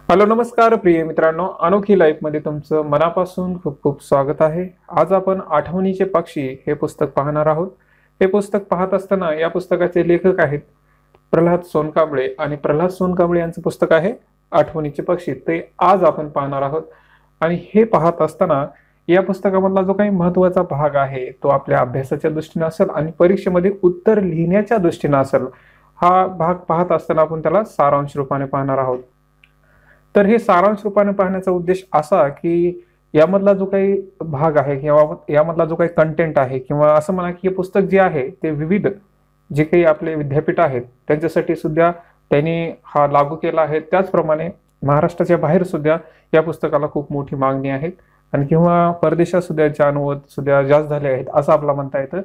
Hello नमस्कार प्रिय मित्रांनो, अनोखी लाईफ मध्ये तुमचं मनापासून खूप खूप स्वागत आहे। आज आपण आठवणीचे पक्षी हे पुस्तक पाहणार आहोत। हे पुस्तक पाहत असताना या पुस्तकाचे लेखक आहेत प्रल्हाद सोनकांबळे आणि प्रल्हाद सोनकांबळे यांचं पुस्तक आहे आठवणीचे पक्षी। ते आज आपण पाहणार आहोत आणि हे पाहत असताना या पुस्तकामधला जो काही महत्त्वाचा भाग आहे तो आपल्या अभ्यासाच्या दृष्टीने असेल आणि परीक्षेमध्ये उत्तर लिहिण्याच्या दृष्टीने असेल। हा भाग पाहत असताना आपण त्याला सारांश रूपाने पाहणार आहोत। तर हे सारांश रूपाने पाहण्याचा उद्देश असा की यामधला जो काही भाग आहे किंवा यामधला जो काही कंटेंट आहे किंवा असं म्हणा की हे पुस्तक जे आहे ते विविध जे काही आपले विद्यापीठ आहेत त्यांच्यासाठी सुद्धा त्यांनी हा लागू केला आहे। त्याचप्रमाणे महाराष्ट्राच्या बाहेर सुद्धा या पुस्तकाला खूप मोठी मागणी आहे आणि किंवा परदेशात सुद्धा याचे अनुवाद सुद्धा जास्त झाले आहेत असं आपला म्हणता येतं।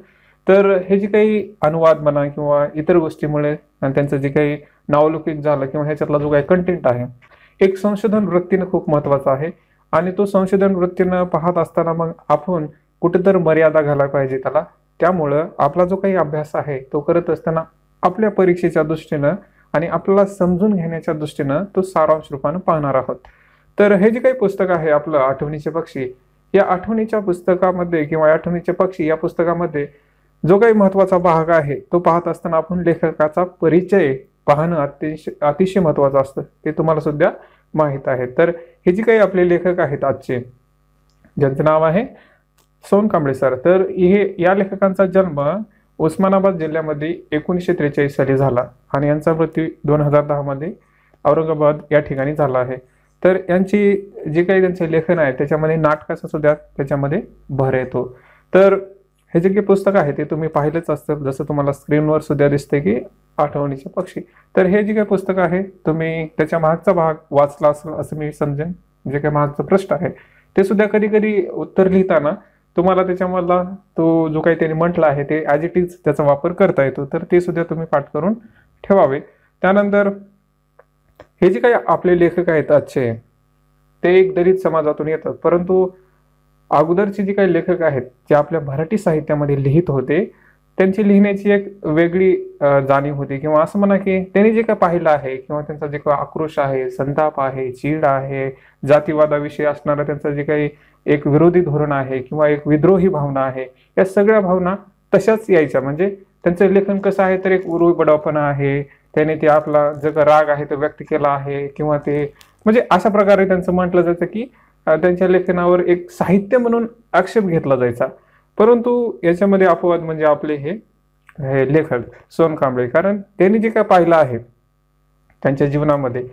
तर हे जे काही अनुवाद म्हणा किंवा इतर गोष्टीमुळे आणि त्यांचं जे काही नावलौकिक झालं किंवा ह्याच्यातला जो काही कंटेंट आहे एक संशोधन वृत्तीने खूप महत्वाचा आहे आणि तो संशोधन वृत्तीने पाहत असताना मग आपण कुठेतरी मर्यादा घालायला पाहिजे त्याला। त्यामुळं आपला जो काही अभ्यास आहे तो करत असताना आपल्या परीक्षेच्या दृष्टीनं आणि आपल्याला समजून घेण्याच्या दृष्टीनं तो सारांश रूपाने पाहणार आहोत। तर हे जे काही पुस्तक आहे आपलं आठवणीचे पक्षी, या आठवणीच्या पुस्तकामध्ये किंवा आठवणीचे पक्षी या पुस्तकामध्ये जो काही महत्वाचा भाग आहे तो पाहत असताना आपण लेखकाचा परिचय पाहणं अतिशय महत्वाचं असतं, ते तुम्हाला सुद्धा माहित आहे। तर हे जे काही आपले लेखक आहेत आजचे, ज्यांचं नाव आहे सोनकांबळे सर, तर हे या लेखकांचा जन्म उस्मानाबाद जिल्ह्यामध्ये 1943 साली झाला आणि यांचा मृत्यू 2010 मध्ये औरंगाबाद या ठिकाणी झाला आहे। तर यांची जे काही त्यांचे लेखन आहे त्याच्यामध्ये नाटकाचा सुद्धा त्याच्यामध्ये भर येतो। तर हे जे काही पुस्तक आहे ते तुम्ही पाहिलंच असतं, जसं तुम्हाला स्क्रीनवर सुद्धा दिसते की आठवणीचे पक्षी। तर हे जे काही पुस्तक आहे तुम्ही त्याच्या मागचा भाग वाचला असेल असं मी समजेन। जे काही मागचं पृष्ठ आहे ते सुद्धा कधी कधी उत्तर लिहिताना तुम्हाला त्याच्यामधला तो जो काही त्यांनी म्हटलं आहे ते ॲज इट इज त्याचा वापर करता येतो, तर ते सुद्धा तुम्ही पाठ करून ठेवावे। त्यानंतर हे जे काही आपले लेखक आहेत आजचे ते एक दलित समाजातून येतात, परंतु अगोदरचे जे काही लेखक आहेत जे आपल्या मराठी साहित्यामध्ये लिहित होते त्यांची लिहिण्याची एक वेगळी जाणीव होती किंवा असं म्हणा की त्यांनी जे काही पाहिलं आहे किंवा त्यांचा जे काही आक्रोश आहे, संताप आहे, चीड आहे, जातीवादाविषयी असणारं त्यांचं जे काही एक विरोधी धोरण आहे किंवा एक विद्रोही भावना आहे, या सगळ्या भावना तशाच यायच्या। म्हणजे त्यांचं लेखन कसं आहे तर एक उर्वबडावपणा आहे, त्याने ते आपला जो काही राग आहे तो व्यक्त केला आहे किंवा ते म्हणजे अशा प्रकारे त्यांचं म्हटलं जातं की त्यांच्या लेखनावर एक साहित्य म्हणून आक्षेप घेतला जायचा। परंतु याच्यामध्ये अपवाद म्हणजे आपले हे लेखक सोनकांबळे, कारण त्यांनी जे काय पाहिलं आहे त्यांच्या जीवनामध्ये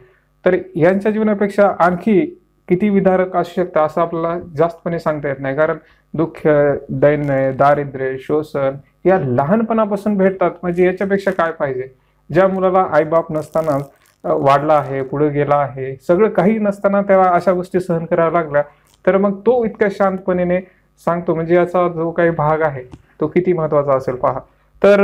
तर यांच्या जीवनापेक्षा आणखी किती विदारक असू शकतं असं आपल्याला जास्तपणे सांगता येत नाही। कारण दुःख, दैन्य, दारिद्र्य, शोषण या लहानपणापासून भेटतात, म्हणजे याच्यापेक्षा काय पाहिजे। ज्या मुलाला आईबाप नसताना वाढला आहे, पुढे गेला आहे, सगळं काही नसताना त्याला अशा गोष्टी सहन कराव्या लागल्या, तर मग तो इतक्या शांतपणे सांगतो, म्हणजे याचा जो काही भाग आहे तो किती महत्वाचा असेल पहा। तर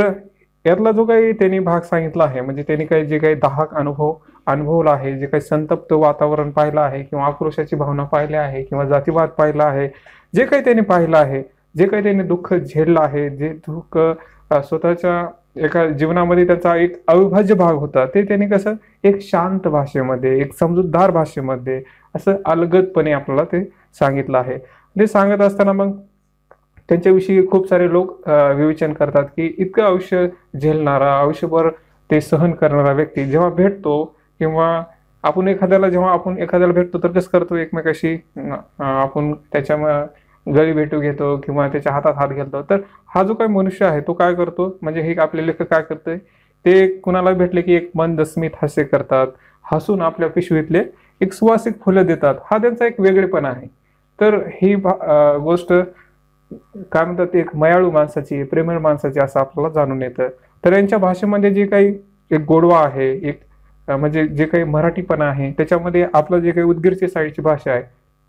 यातला जो काही त्यांनी भाग सांगितला आहे म्हणजे त्यांनी काही जे काही दाहक अनुभवला आहे, जे काही संतप्त वातावरण पाहिलं आहे किंवा आक्रोशाची भावना पाहिली आहे किंवा जातीवाद पाहिला आहे, जे काही त्यांनी पाहिलं आहे, जे काही त्यांनी दुःख झेललं आहे, जे दुःख स्वतःच्या एका जीवनामध्ये त्याचा एक अविभाज्य भाग होता, ते त्यांनी कसं एक शांत भाषेमध्ये, एक समजूतदार भाषेमध्ये असं अलगदपणे आपल्याला ते सांगितलं आहे। ते सांगत असताना मग त्यांच्याविषयी खूप सारे लोक विवेचन करतात की इतकं आयुष्य झेलणारा, आयुष्यभर ते सहन करणारा व्यक्ती जेव्हा भेटतो किंवा आपण एखाद्याला भेटतो तर कसं करतो, एकमेकाशी आपण त्याच्या गळी भेटू घेतो किंवा त्याच्या हातात हात घालतो। तर हा जो काही मनुष्य आहे तो काय करतो, म्हणजे हे आपले लेखक काय करतोय, ते कुणाला भेटले की एक मंद स्मित हास्य करतात, हसून आपल्या पिशवीतले एक सुवासिक फुलं देतात, हा त्यांचा एक वेगळेपणा आहे। तर ही गोष्ट काय म्हणतात एक मयाळू माणसाची, प्रेमळ माणसाची असं आपल्याला जाणून येतं। तर यांच्या भाषेमध्ये जे काही एक गोडवा आहे, एक म्हणजे जे काही मराठीपणा आहे त्याच्यामध्ये आपलं जे काही उदगीरची साईडची भाषा आहे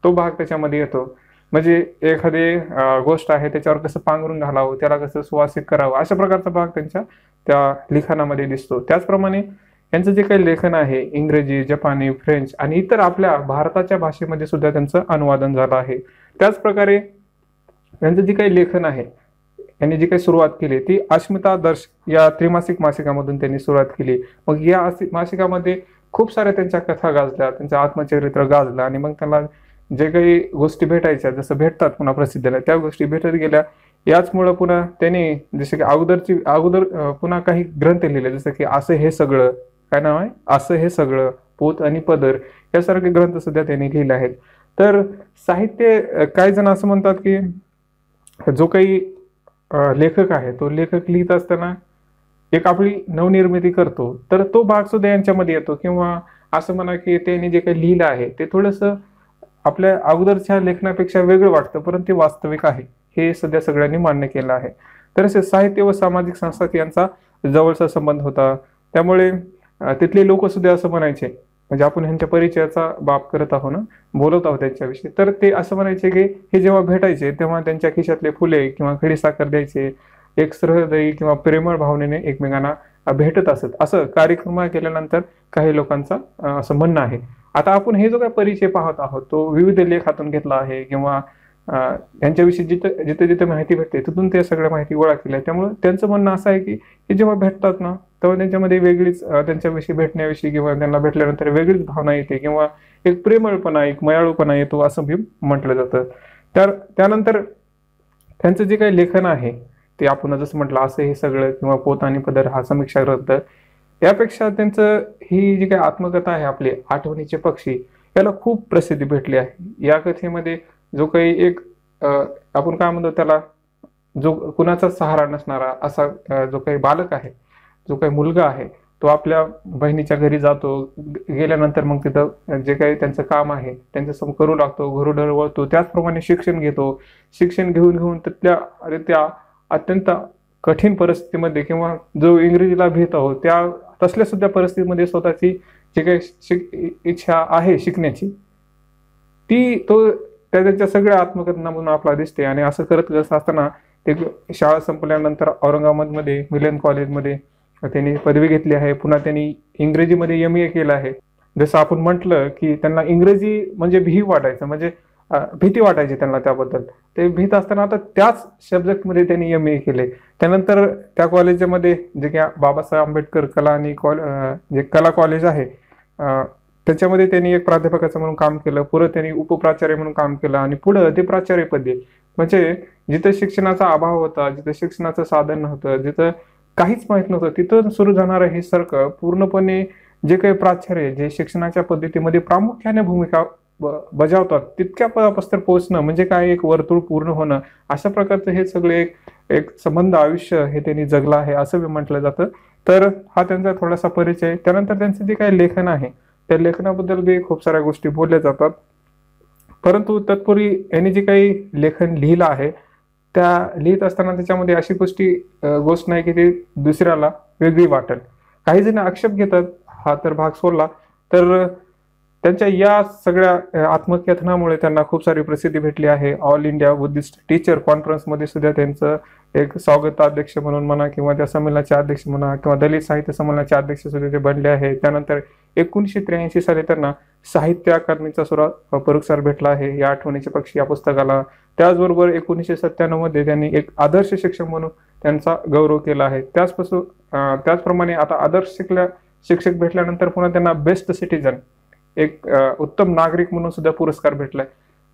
तो भाग त्याच्यामध्ये येतो। म्हणजे एखादी गोष्ट आहे त्याच्यावर कसं पांघरून घालावं, त्याला कसं सुवासिक करावं, अशा प्रकारचा भाग त्यांच्या त्या लिखाणामध्ये दिसतो। त्याचप्रमाणे यांचं जे काही लेखन आहे इंग्रजी, जपानी, फ्रेंच आणि इतर आपल्या भारताच्या भाषेमध्ये सुद्धा त्यांचं अनुवादन झालं आहे। त्याचप्रकारे यांचं जे काही लेखन आहे, यांनी जी काही सुरुवात केली ती अस्मिता दर्श या त्रैमासिक मासिकामधून त्यांनी सुरुवात केली। मग या मासिकामध्ये खूप साऱ्या त्यांच्या कथा गाजल्या, त्यांचं आत्मचरित्र गाजलं आणि मग त्यांना जे काही गोष्टी भेटायच्या, जसं भेटतात पुन्हा प्रसिद्धीला, त्या गोष्टी भेटत गेल्या. याचमुळं पुन्हा त्यांनी जसे की अगोदर पुन्हा काही ग्रंथ लिहिले, जसं की असं हे सगळं, काय नाव आहे, असं हे सगळं, पोत आणि पदर, यासारखे ग्रंथ सुद्धा त्यांनी लिहिले आहेत. तर साहित्य, काही जण असं म्हणतात की जो काही लेखक आहे, तो लेखक लिहित असताना एक आपली नवनिर्मिती करतो, तर तो भाग सुद्धा यांच्यामध्ये येतो. किंवा असं म्हणा की त्यांनी जे काही लिहिलं आहे ते थोडंसं आपल्या अगोदरच्या लेखनापेक्षा वेगळं वाटतं, परंतु ते वास्तविक आहे, हे सध्या सगळ्यांनी मान्य केलं आहे. तर असे साहित्य व सामाजिक संस्था यांचा जवळचा संबंध होता. त्यामुळे तिथले लोक सुद्धा असं म्हणायचे, म्हणजे आपण ह्यांच्या परिचयाचा बाब करत आहोत ना, बोलत आहोत त्यांच्याविषयी, तर ते असं म्हणायचे की हे जेव्हा भेटायचे तेव्हा त्यांच्या खिशातले फुले किंवा खडीसाखर द्यायचे, एक सहृदयी किंवा प्रेमळ भावनेने एकमेकांना भेटत असत, असं कार्यक्रम केल्यानंतर काही लोकांचा असं म्हणणं आहे. आता आपण हे जो काही परिचय पाहत आहोत तो विविध लेखातून घेतला आहे, किंवा यांच्याविषयी जिथे जिथे जिथे माहिती भेटते तिथून ते सगळ्या माहिती गोळा केल्या. त्यामुळे त्यांचं म्हणणं असं आहे की हे जेव्हा भेटतात ना, तेव्हा त्यांच्यामध्ये वेगळीच त्यांच्याविषयी भेटण्याविषयी किंवा त्यांना भेटल्यानंतर वेगळीच भावना येते, किंवा एक प्रेमळपणा, एक मयाळूपणा येतो, असं मी म्हटलं जातं. तर त्यानंतर त्यांचं जे काही लेखन आहे ते आपण जसं म्हटलं, असं हे सगळं किंवा पोत आणि पदर हा समीक्षा ग्रंथ, यापेक्षा त्यांचं ही जी काही आत्मकथा आहे आपली आठवणीचे पक्षी, याला खूप प्रसिद्धी भेटली आहे. या कथेमध्ये जो काही एक आपण काय म्हणतो त्याला, जो कुणाचा सहारा नसणारा असा जो काही बालक आहे, जो काही मुलगा आहे, तो आपल्या बहिणीच्या घरी जातो. गेल्यानंतर मग तिथं जे काही त्यांचं काम आहे त्यांचं सम करू लागतो, घरोडर वळतो, त्याचप्रमाणे शिक्षण घेतो. शिक्षण घेऊन घेऊन त्या अत्यंत कठीण परिस्थितीमध्ये, किंवा जो इंग्रजीला भीत आहोत त्या तसल्या सुद्धा परिस्थितीमध्ये स्वतःची जे काही इच्छा आहे शिकण्याची, ती तो त्यांच्या सगळ्या आत्मकथनामधून आपला दिसते. आणि असं करत असताना ते शाळा संपल्यानंतर औरंगाबादमध्ये मिलन कॉलेजमध्ये त्यांनी पदवी घेतली आहे. पुन्हा त्यांनी इंग्रजीमध्ये MA केलं आहे. जसं आपण म्हटलं की त्यांना इंग्रजी म्हणजे भीती वाटायचं, म्हणजे भीती वाटायची त्यांना त्याबद्दल. ते भीत असताना आता त्याच सब्जेक्टमध्ये त्यांनी MA केले. त्यानंतर त्या कॉलेजमध्ये जे की बाबासाहेब आंबेडकर कला आणि जे कला कॉलेज आहे, त्याच्यामध्ये त्यांनी एक प्राध्यापकाचं म्हणून काम केलं. पुढे त्यांनी उपप्राचार्य म्हणून काम केलं आणि पुढे ते प्राचार्यपदी, म्हणजे जिथं शिक्षणाचा अभाव होता, जिथं शिक्षणाचं साधन नव्हतं, जिथं काहीच माहित नव्हतं, तिथं सुरू जाणारं हे सर्कल पूर्णपणे जे काही प्राचार्य जे शिक्षणाच्या पद्धतीमध्ये प्रामुख्याने भूमिका बजावतात तितक्या पदापासून पोहोचणं म्हणजे काय, एक वर्तुळ पूर्ण होणं, अशा प्रकारचं हे सगळे एक संबंध आयुष्य हे त्यांनी जगलं आहे असं म्हटलं जातं. तर हा त्यांचा थोडासा परिचय. त्यानंतर त्यांचं जे काही लेखन आहे त्या लेखनाबद्दल बी खूप साऱ्या गोष्टी बोलल्या जातात. परंतु तत्पूर्वी यांनी जे काही लेखन लिहिलं आहे त्या लिहित असताना त्याच्यामध्ये अशी गोष्ट नाही की ती दुसऱ्याला वेगळी वाटेल. काही जण आक्षेप घेतात, हा तर भाग सोडला, तर त्यांच्या या सगळ्या आत्मकथनामुळे त्यांना खूप सारी प्रसिद्धी भेटली आहे. ऑल इंडिया बुद्धिस्ट टीचर कॉन्फरन्समध्ये सुद्धा त्यांचं एक स्वागताध्यक्ष म्हणून म्हणा, किंवा त्या संमेलनाचे अध्यक्ष म्हणा, किंवा दलित साहित्य संमेलनाचे अध्यक्ष सुद्धा ते बनले आहे. त्यानंतर 1983 साली त्यांना साहित्य अकादमीचा सुद्धा पुरस्कार भेटला आहे या आठवणीचे पक्षी या पुस्तकाला. त्याचबरोबर 1997 मध्ये त्यांनी एक आदर्श शिक्षक म्हणून त्यांचा गौरव केला आहे. त्याचप्रमाणे आता आदर्श शिक्षक भेटल्यानंतर पुन्हा त्यांना बेस्ट सिटीजन, एक उत्तम नागरिक म्हणून सुद्धा पुरस्कार भेटलाय.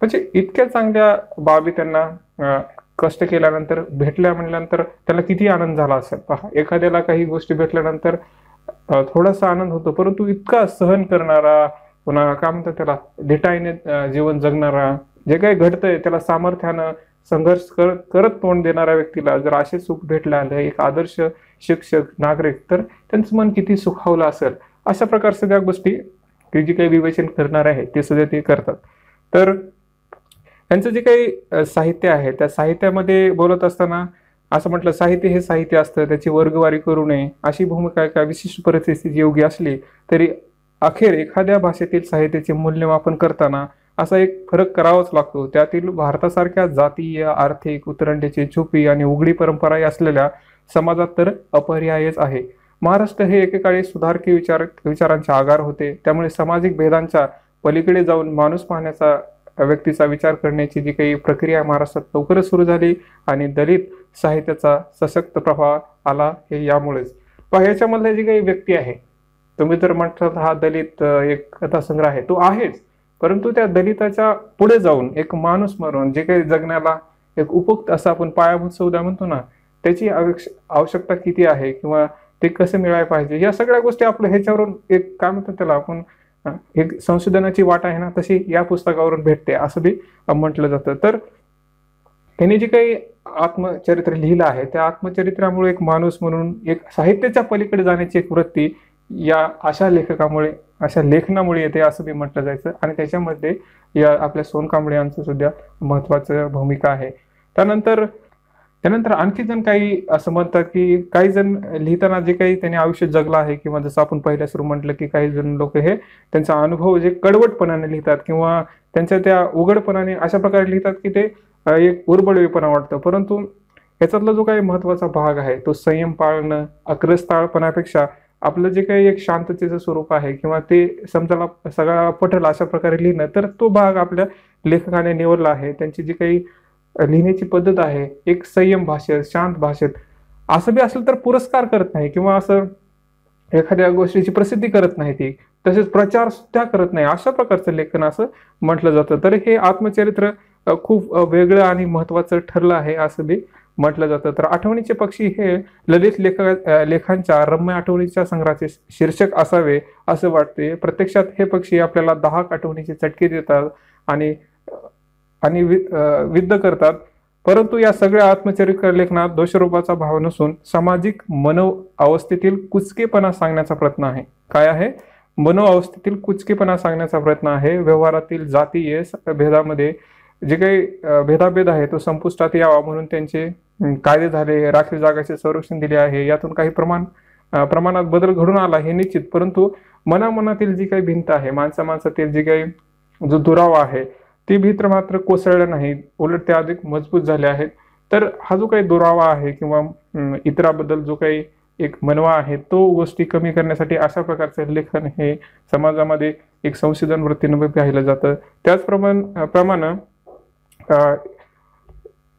म्हणजे इतक्या चांगल्या बाबी त्यांना कष्ट केल्यानंतर भेटल्या म्हणल्यानंतर त्याला किती आनंद झाला असेल पहा. एखाद्याला काही गोष्टी भेटल्यानंतर थोडासा आनंद होतो, परंतु इतका सहन करणारा, पुन्हा काय म्हणतात त्याला, धिटाईने जीवन जगणारा, जे काही घडतंय त्याला सामर्थ्यानं संघर्ष करत तोंड देणाऱ्या व्यक्तीला जर असे सुख भेटले आलं, एक आदर्श शिक्षक नागरिक, तर त्यांचं मन किती सुखावलं असेल. अशा प्रकारच्या त्या गोष्टी जे काही विवेचन करणार आहे ते सुद्धा ते करतात. तर त्यांचं जे काही साहित्य आहे त्या साहित्यामध्ये बोलत असताना असं म्हटलं, साहित्य हे साहित्य असतं, त्याची वर्गवारी करू नये अशी भूमिका एका विशिष्ट परिस्थिती योग्य असली तरी अखेर एखाद्या भाषेतील साहित्याचे मूल्यमापन करताना असा एक फरक करावाच लागतो. त्यातील भारतासारख्या जातीय, आर्थिक, उतरंडीची छुपी आणि उघडी परंपरा असलेल्या समाजात तर अपरिहायच आहे. महाराष्ट्र हे एकेकाळी सुधारकी विचारांचे आगार होते. त्यामुळे सामाजिक भेदांच्या पलीकडे जाऊन माणूस पाहण्याचा, व्यक्तीचा विचार करण्याची जी काही प्रक्रिया महाराष्ट्रात लवकरच सुरू झाली आणि दलित साहित्याचा सशक्त प्रभाव आला हे यामुळेच. याच्यामधले जी काही व्यक्ती आहे तुम्ही जर म्हणतात हा दलित एक कथासंग्रह आहे, तो आहेच, परंतु त्या दलिताच्या पुढे जाऊन एक माणूस म्हणून जे काही जगण्याला एक उपयुक्त असं आपण पायाभूत सुविधा म्हणतो ना, त्याची आवश्यकता किती आहे किंवा ते कसं मिळायला पाहिजे, या सगळ्या गोष्टी आपल्या ह्याच्यावरून एक काय म्हणतात त्याला आपण एक संशोधनाची वाट आहे ना, तशी या पुस्तकावरून भेटते असं बी म्हटलं जातं. तर त्यांनी जे काही आत्मचरित्र लिहिलं आहे, त्या आत्मचरित्रामुळे एक माणूस म्हणून एक साहित्याच्या पलीकडे जाण्याची एक वृत्ती या अशा लेखकामुळे, अशा लेखनामुळे येते असं बी म्हटलं जायचं. आणि त्याच्यामध्ये या आपल्या सोन कांबळे यांचं सुद्धा महत्वाचं भूमिका आहे. त्यानंतर आणखी जण काही असं म्हणतात की काही जण लिहिताना जे काही त्यांनी आयुष्य जगलं आहे, किंवा जसं आपण पहिल्या सुरू म्हटलं की काही जण लोक हे त्यांचा अनुभव जे कडवटपणाने लिहितात किंवा त्यांच्या त्या उघडपणाने अशा प्रकारे लिहितात की ते एक उर्बळवीपणा वाटतं. परंतु याच्यातला जो काही महत्वाचा भाग आहे तो संयम पाळणं, अग्रस्थाळपणापेक्षा आपलं जे काही एक शांततेचं स्वरूप आहे किंवा ते समजायला सगळा पटेल अशा प्रकारे लिहिणं, तर तो भाग आपल्या लेखकाने निवडला आहे. त्यांची जी काही लिहिण्याची पद्धत आहे, एक संयम भाषेत, शांत भाषेत, असं बी असेल तर पुरस्कार करत नाही किंवा असं एखाद्या गोष्टीची प्रसिद्धी करत नाही ती, तसेच प्रचार सुद्धा करत नाही, अशा प्रकारचं लेखन असं म्हटलं जातं. तर हे आत्मचरित्र खूप वेगळं आणि महत्वाचं ठरलं आहे असं बी म्हटलं जातं. तर आठवणीचे पक्षी हे ललित लेखांच्या रम्य आठवणीच्या संग्रहाचे शीर्षक असावे असं वाटते. प्रत्यक्षात हे पक्षी आपल्याला 10 आठवणीचे चटके देतात आणि आणि विद्ध करतात. परंतु या सगळ्या आत्मचरित्र लेखनात दोषरूपाचा भाव नसून सामाजिक मनोअवस्थेतील कुचकेपणा सांगण्याचा प्रयत्न आहे. काय आहे? मनोअवस्थेतील कुचकेपणा सांगण्याचा प्रयत्न आहे. व्यवहारातील जातीय भेदामध्ये जे काही भेदाभेद आहे तो संपुष्टात यावा म्हणून त्यांचे कायदे झाले, राखीव जागाचे संरक्षण दिले आहे. यातून काही प्रमाणात बदल घडून आला हे निश्चित, परंतु मनामनातील जी काही भिंत आहे, माणसातील जी काही जो दुरावा आहे, ती भीत मात्र कोसळल्या नाही, उलट त्या अधिक मजबूत झाल्या आहेत. तर हा जो काही दुरावा आहे किंवा इतराबद्दल जो काही एक मनवा आहे, तो गोष्टी कमी करण्यासाठी अशा प्रकारचं लेखन हे समाजामध्ये एक संशोधन वृत्तीने पाहिलं जातं. त्याचप्रमाणे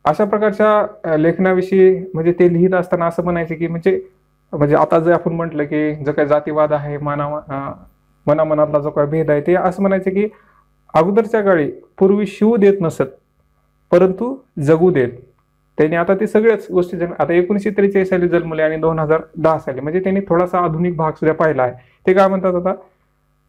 अशा प्रकारच्या लेखनाविषयी म्हणजे ते लिहित असताना असं म्हणायचे की म्हणजे आता जर आपण म्हटलं की जो काही जातीवाद आहे, मनामनातला जो काही भेद आहे, ते असं म्हणायचे की अगोदरच्या काळी पूर्वी शिव देत नसत परंतु जगू देत. त्यांनी आता ते सगळ्याच गोष्टी आता 1943 साली जन्मले आणि 2010 साली म्हणजे त्यांनी थोडासा आधुनिक भाग सुद्धा पाहिला आहे. ते काय म्हणतात, आता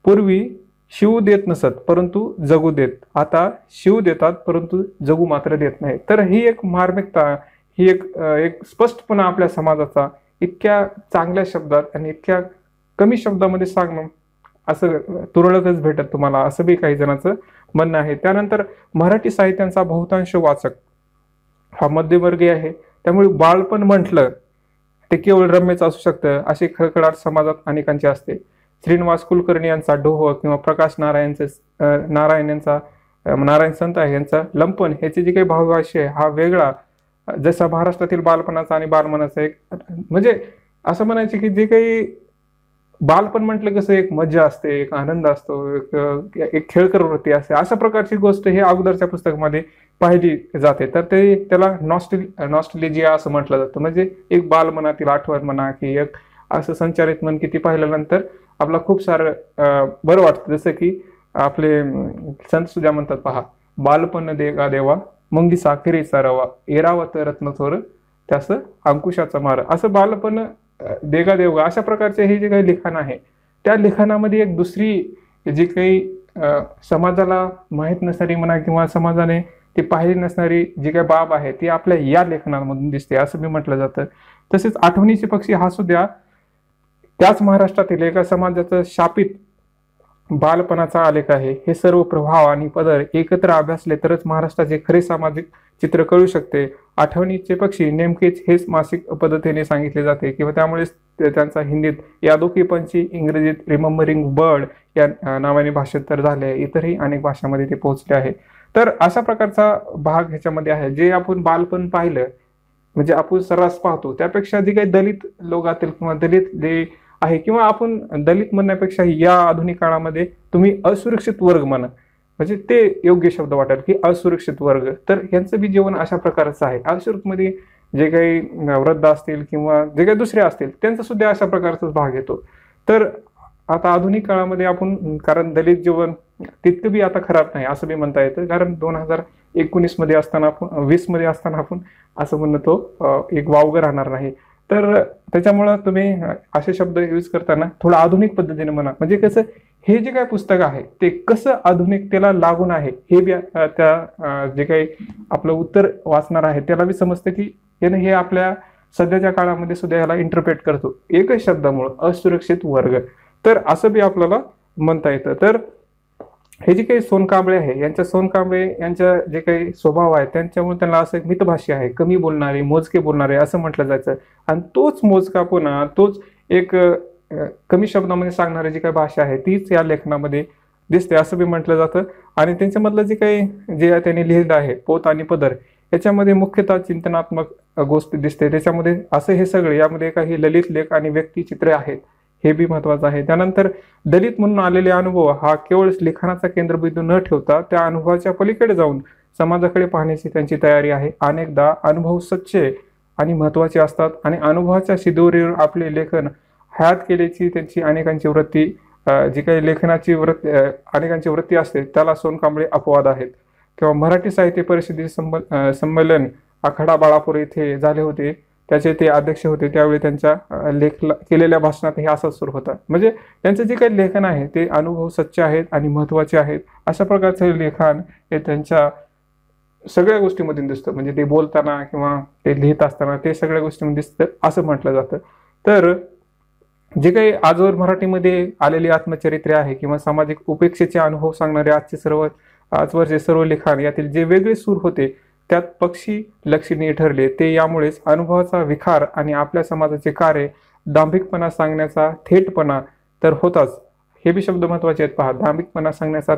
पूर्वी शिव देत नसत परंतु जगू देत, आता शिव देतात परंतु जगू मात्र देत नाही. तर ही एक मार्मिकता, ही एक स्पष्टपणा आपल्या समाजाचा इतक्या चांगल्या शब्दात आणि इतक्या कमी शब्दामध्ये सांगणं असं तुरळकच भेटत तुम्हाला, असं बी काही जणांचं म्हणणं आहे. त्यानंतर मराठी साहित्यांचा बहुतांश वाचक हा मध्यमवर्गीय आहे, त्यामुळे बाळपण म्हटलं ते केवळ रम्यच असू शकतं अशी खळखळाट समाजात अनेकांची असते. श्रीनिवास कुलकर्णी यांचा डोह किंवा प्रकाश नारायण संत आहे यांचा लंपन ह्याची जी काही भावभाष्य आहे हा वेगळा, जसा महाराष्ट्रातील बालपणाचा आणि बालमनाचा एक म्हणजे असं म्हणायचे की जे काही बालपण म्हटलं कसं एक मजा असते, एक आनंद असतो, एक खेळकर वृत्ती असते, अशा प्रकारची गोष्ट हे अगोदरच्या पुस्तकामध्ये पाहिली जाते. तर ते त्याला नॉस्टॅल्जिया असं म्हटलं जातं. म्हणजे एक बालमनातील आठवण म्हणा की एक असं संचारित मन किती पाहिल्यानंतर आपला खूप सारं बरं वाटतं. जसं की आपले संत सुद्धा म्हणतात, पहा बालपण देगा देवा मंगी साखरेचा रवा एरावत रत्न थोर त्यास अंकुशाचा मार. असं बालपण देगा देवगा अशा प्रकारचे हे जे काही लिखाण आहे, त्या लिखाणामध्ये एक दुसरी जी काही समाजाला माहीत नसणारी म्हणा किंवा समाजाने ती पाहिली नसणारी जी काही बाब आहे ती आपल्या या लेखनामधून दिसते असं मी म्हटलं जातं. तसेच आठवणीचे पक्षी हा सुद्धा त्याच महाराष्ट्रातील एका समाजाचं शापित बालपणाचा आलेख आहे. हे सर्व प्रभाव आणि पदर एकत्र अभ्यासले तरच महाराष्ट्राचे खरे सामाजिक चित्र कळू शकते. आठवणीचे पक्षी नेमकेच हेच मासिक पद्धतीने सांगितले जाते किंवा त्यामुळेच त्यांचा हिंदीत या दोघी पंची, इंग्रजीत रिमेंबरिंग बर्ड या नावाने भाषांतर झाले, इतरही अनेक भाषांमध्ये ते पोहोचले आहे. तर अशा प्रकारचा भाग ह्याच्यामध्ये आहे. जे आपण बालपण पाहिलं म्हणजे आपण सर्रास पाहतो त्यापेक्षा जे काही दलित लोकातील किंवा दलित जे आहे किंवा आपण दलित म्हणण्यापेक्षा या आधुनिक काळामध्ये तुम्ही असुरक्षित वर्ग म्हणा, म्हणजे ते योग्य शब्द वाटेल की असुरक्षित वर्ग, तर यांचं बी जीवन अशा प्रकारचं आहे. असुरक्षितमध्ये जे काही वृद्ध असतील किंवा जे काही दुसरे असतील त्यांचा सुद्धा अशा प्रकारचाच भाग येतो. तर आता आधुनिक काळामध्ये आपण, कारण दलित जीवन तितकं बी आता खराब नाही असं बी म्हणता येतं, कारण 2019 मध्ये असताना आपण, 20 मध्ये असताना आपण असं म्हणतो एक वावगं राहणार नाही. तर त्याच्यामुळं तुम्ही असे शब्द यूज करताना थोडं आधुनिक पद्धतीने म्हणा, म्हणजे कसं हे जे काही पुस्तक आहे ते कसं आधुनिकतेला लागून आहे हे बी जे काही आपलं उत्तर वाचणार आहे त्याला बी समजतं की याने हे आपल्या सध्याच्या काळामध्ये सुद्धा याला इंटरप्रेट करतो एकच शब्दामुळं, असुरक्षित वर्ग. तर असं बी आपल्याला म्हणता येतं. तर हे जे काही सोनकांबळे आहे, सोनकांबळे यांच्या जे काही स्वभाव आहे त्यांच्यामुळे त्यांना असं एक मितभाषी आहे, कमी बोलणारे, मोजके बोलणारे असं म्हटलं जायचं. आणि तोच मोजकापणा, तोच एक कमी शब्दामध्ये सांगणारी जी काही भाषा आहे तीच या लेखनामध्ये दिसते असं बी म्हटलं जातं. आणि त्यांच्यामधलं जे काही जे त्यांनी लिहिलं आहे पोत आणि पदर, याच्यामध्ये मुख्यतः चिंतनात्मक गोष्टी दिसते. त्याच्यामध्ये असं हे सगळे, यामध्ये काही ललित लेख आणि व्यक्तिचित्रे आहेत, हे बी महत्वाचं आहे. त्यानंतर दलित म्हणून आलेले अनुभव हा केवळ लिखाणाचा केंद्रबिंदू न ठेवता त्या अनुभवाच्या पलीकडे जाऊन समाजाकडे पाहण्याची त्यांची तयारी आहे. अनेकदा अनुभव सच्चे आणि महत्वाचे असतात आणि अनुभवाच्या शिदोरीवर आपले लेखन हयात केल्याची त्यांची अनेकांची वृत्ती, जी काही लेखनाची वृत्ती अनेकांची वृत्ती असते त्याला सोनकांबळे अपवाद आहेत. किंवा मराठी साहित्य परिषदेचे संमेलन आखाडा बाळापूर येथे झाले होते, त्याचे ते अध्यक्ष होते. त्यावेळी त्यांच्या केलेल्या भाषणात हे असंच सुरू होता. म्हणजे त्यांचं जे काही लेखन आहे ते अनुभव सच्चे आहेत आणि महत्वाचे आहेत, अशा प्रकारचं लेखन हे त्यांच्या सगळ्या गोष्टींमधून दिसतं. म्हणजे ते बोलताना किंवा ते लिहित असताना ते सगळ्या गोष्टींमध्ये दिसतं असं म्हटलं जातं. तर जे काही आजवर मराठीमध्ये आलेली आत्मचरित्रे आहे किंवा सामाजिक उपेक्षेचे अनुभव सांगणारे आजवरचे सर्व लिखाण, यातील जे वेगळे सूर होते त्यात पक्षी लक्षणीय ठरले. ते यामुळेच अनुभवाचा विखार आणि आपल्या समाजाचे कार्य दांभिकपणा सांगण्याचा थेटपणा तर होताच. हे बी शब्द महत्वाचे आहेत पहा. दांभिकपणा सांगण्याचा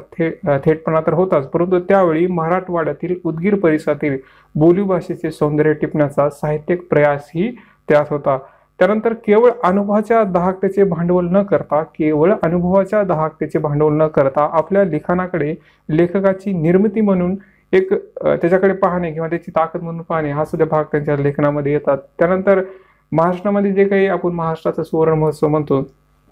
थेटपणा तर होताच, परंतु त्यावेळी मराठवाड्यातील उदगीर परिसरातील बोलीभाषेचे सौंदर्य टिपण्याचा साहित्यिक प्रयासही त्यात होता. त्यानंतर केवळ अनुभवाच्या दाहकतेचे भांडवल न करता आपल्या लिखाणाकडे लेखकाची निर्मिती म्हणून एक त्याच्याकडे पाहणे किंवा त्याची ताकद म्हणून पाहणे हा सुद्धा भाग त्यांच्या लेखनामध्ये येतात. त्यानंतर महाराष्ट्रामध्ये जे काही आपण महाराष्ट्राचा सुवर्ण महोत्सव म्हणतो,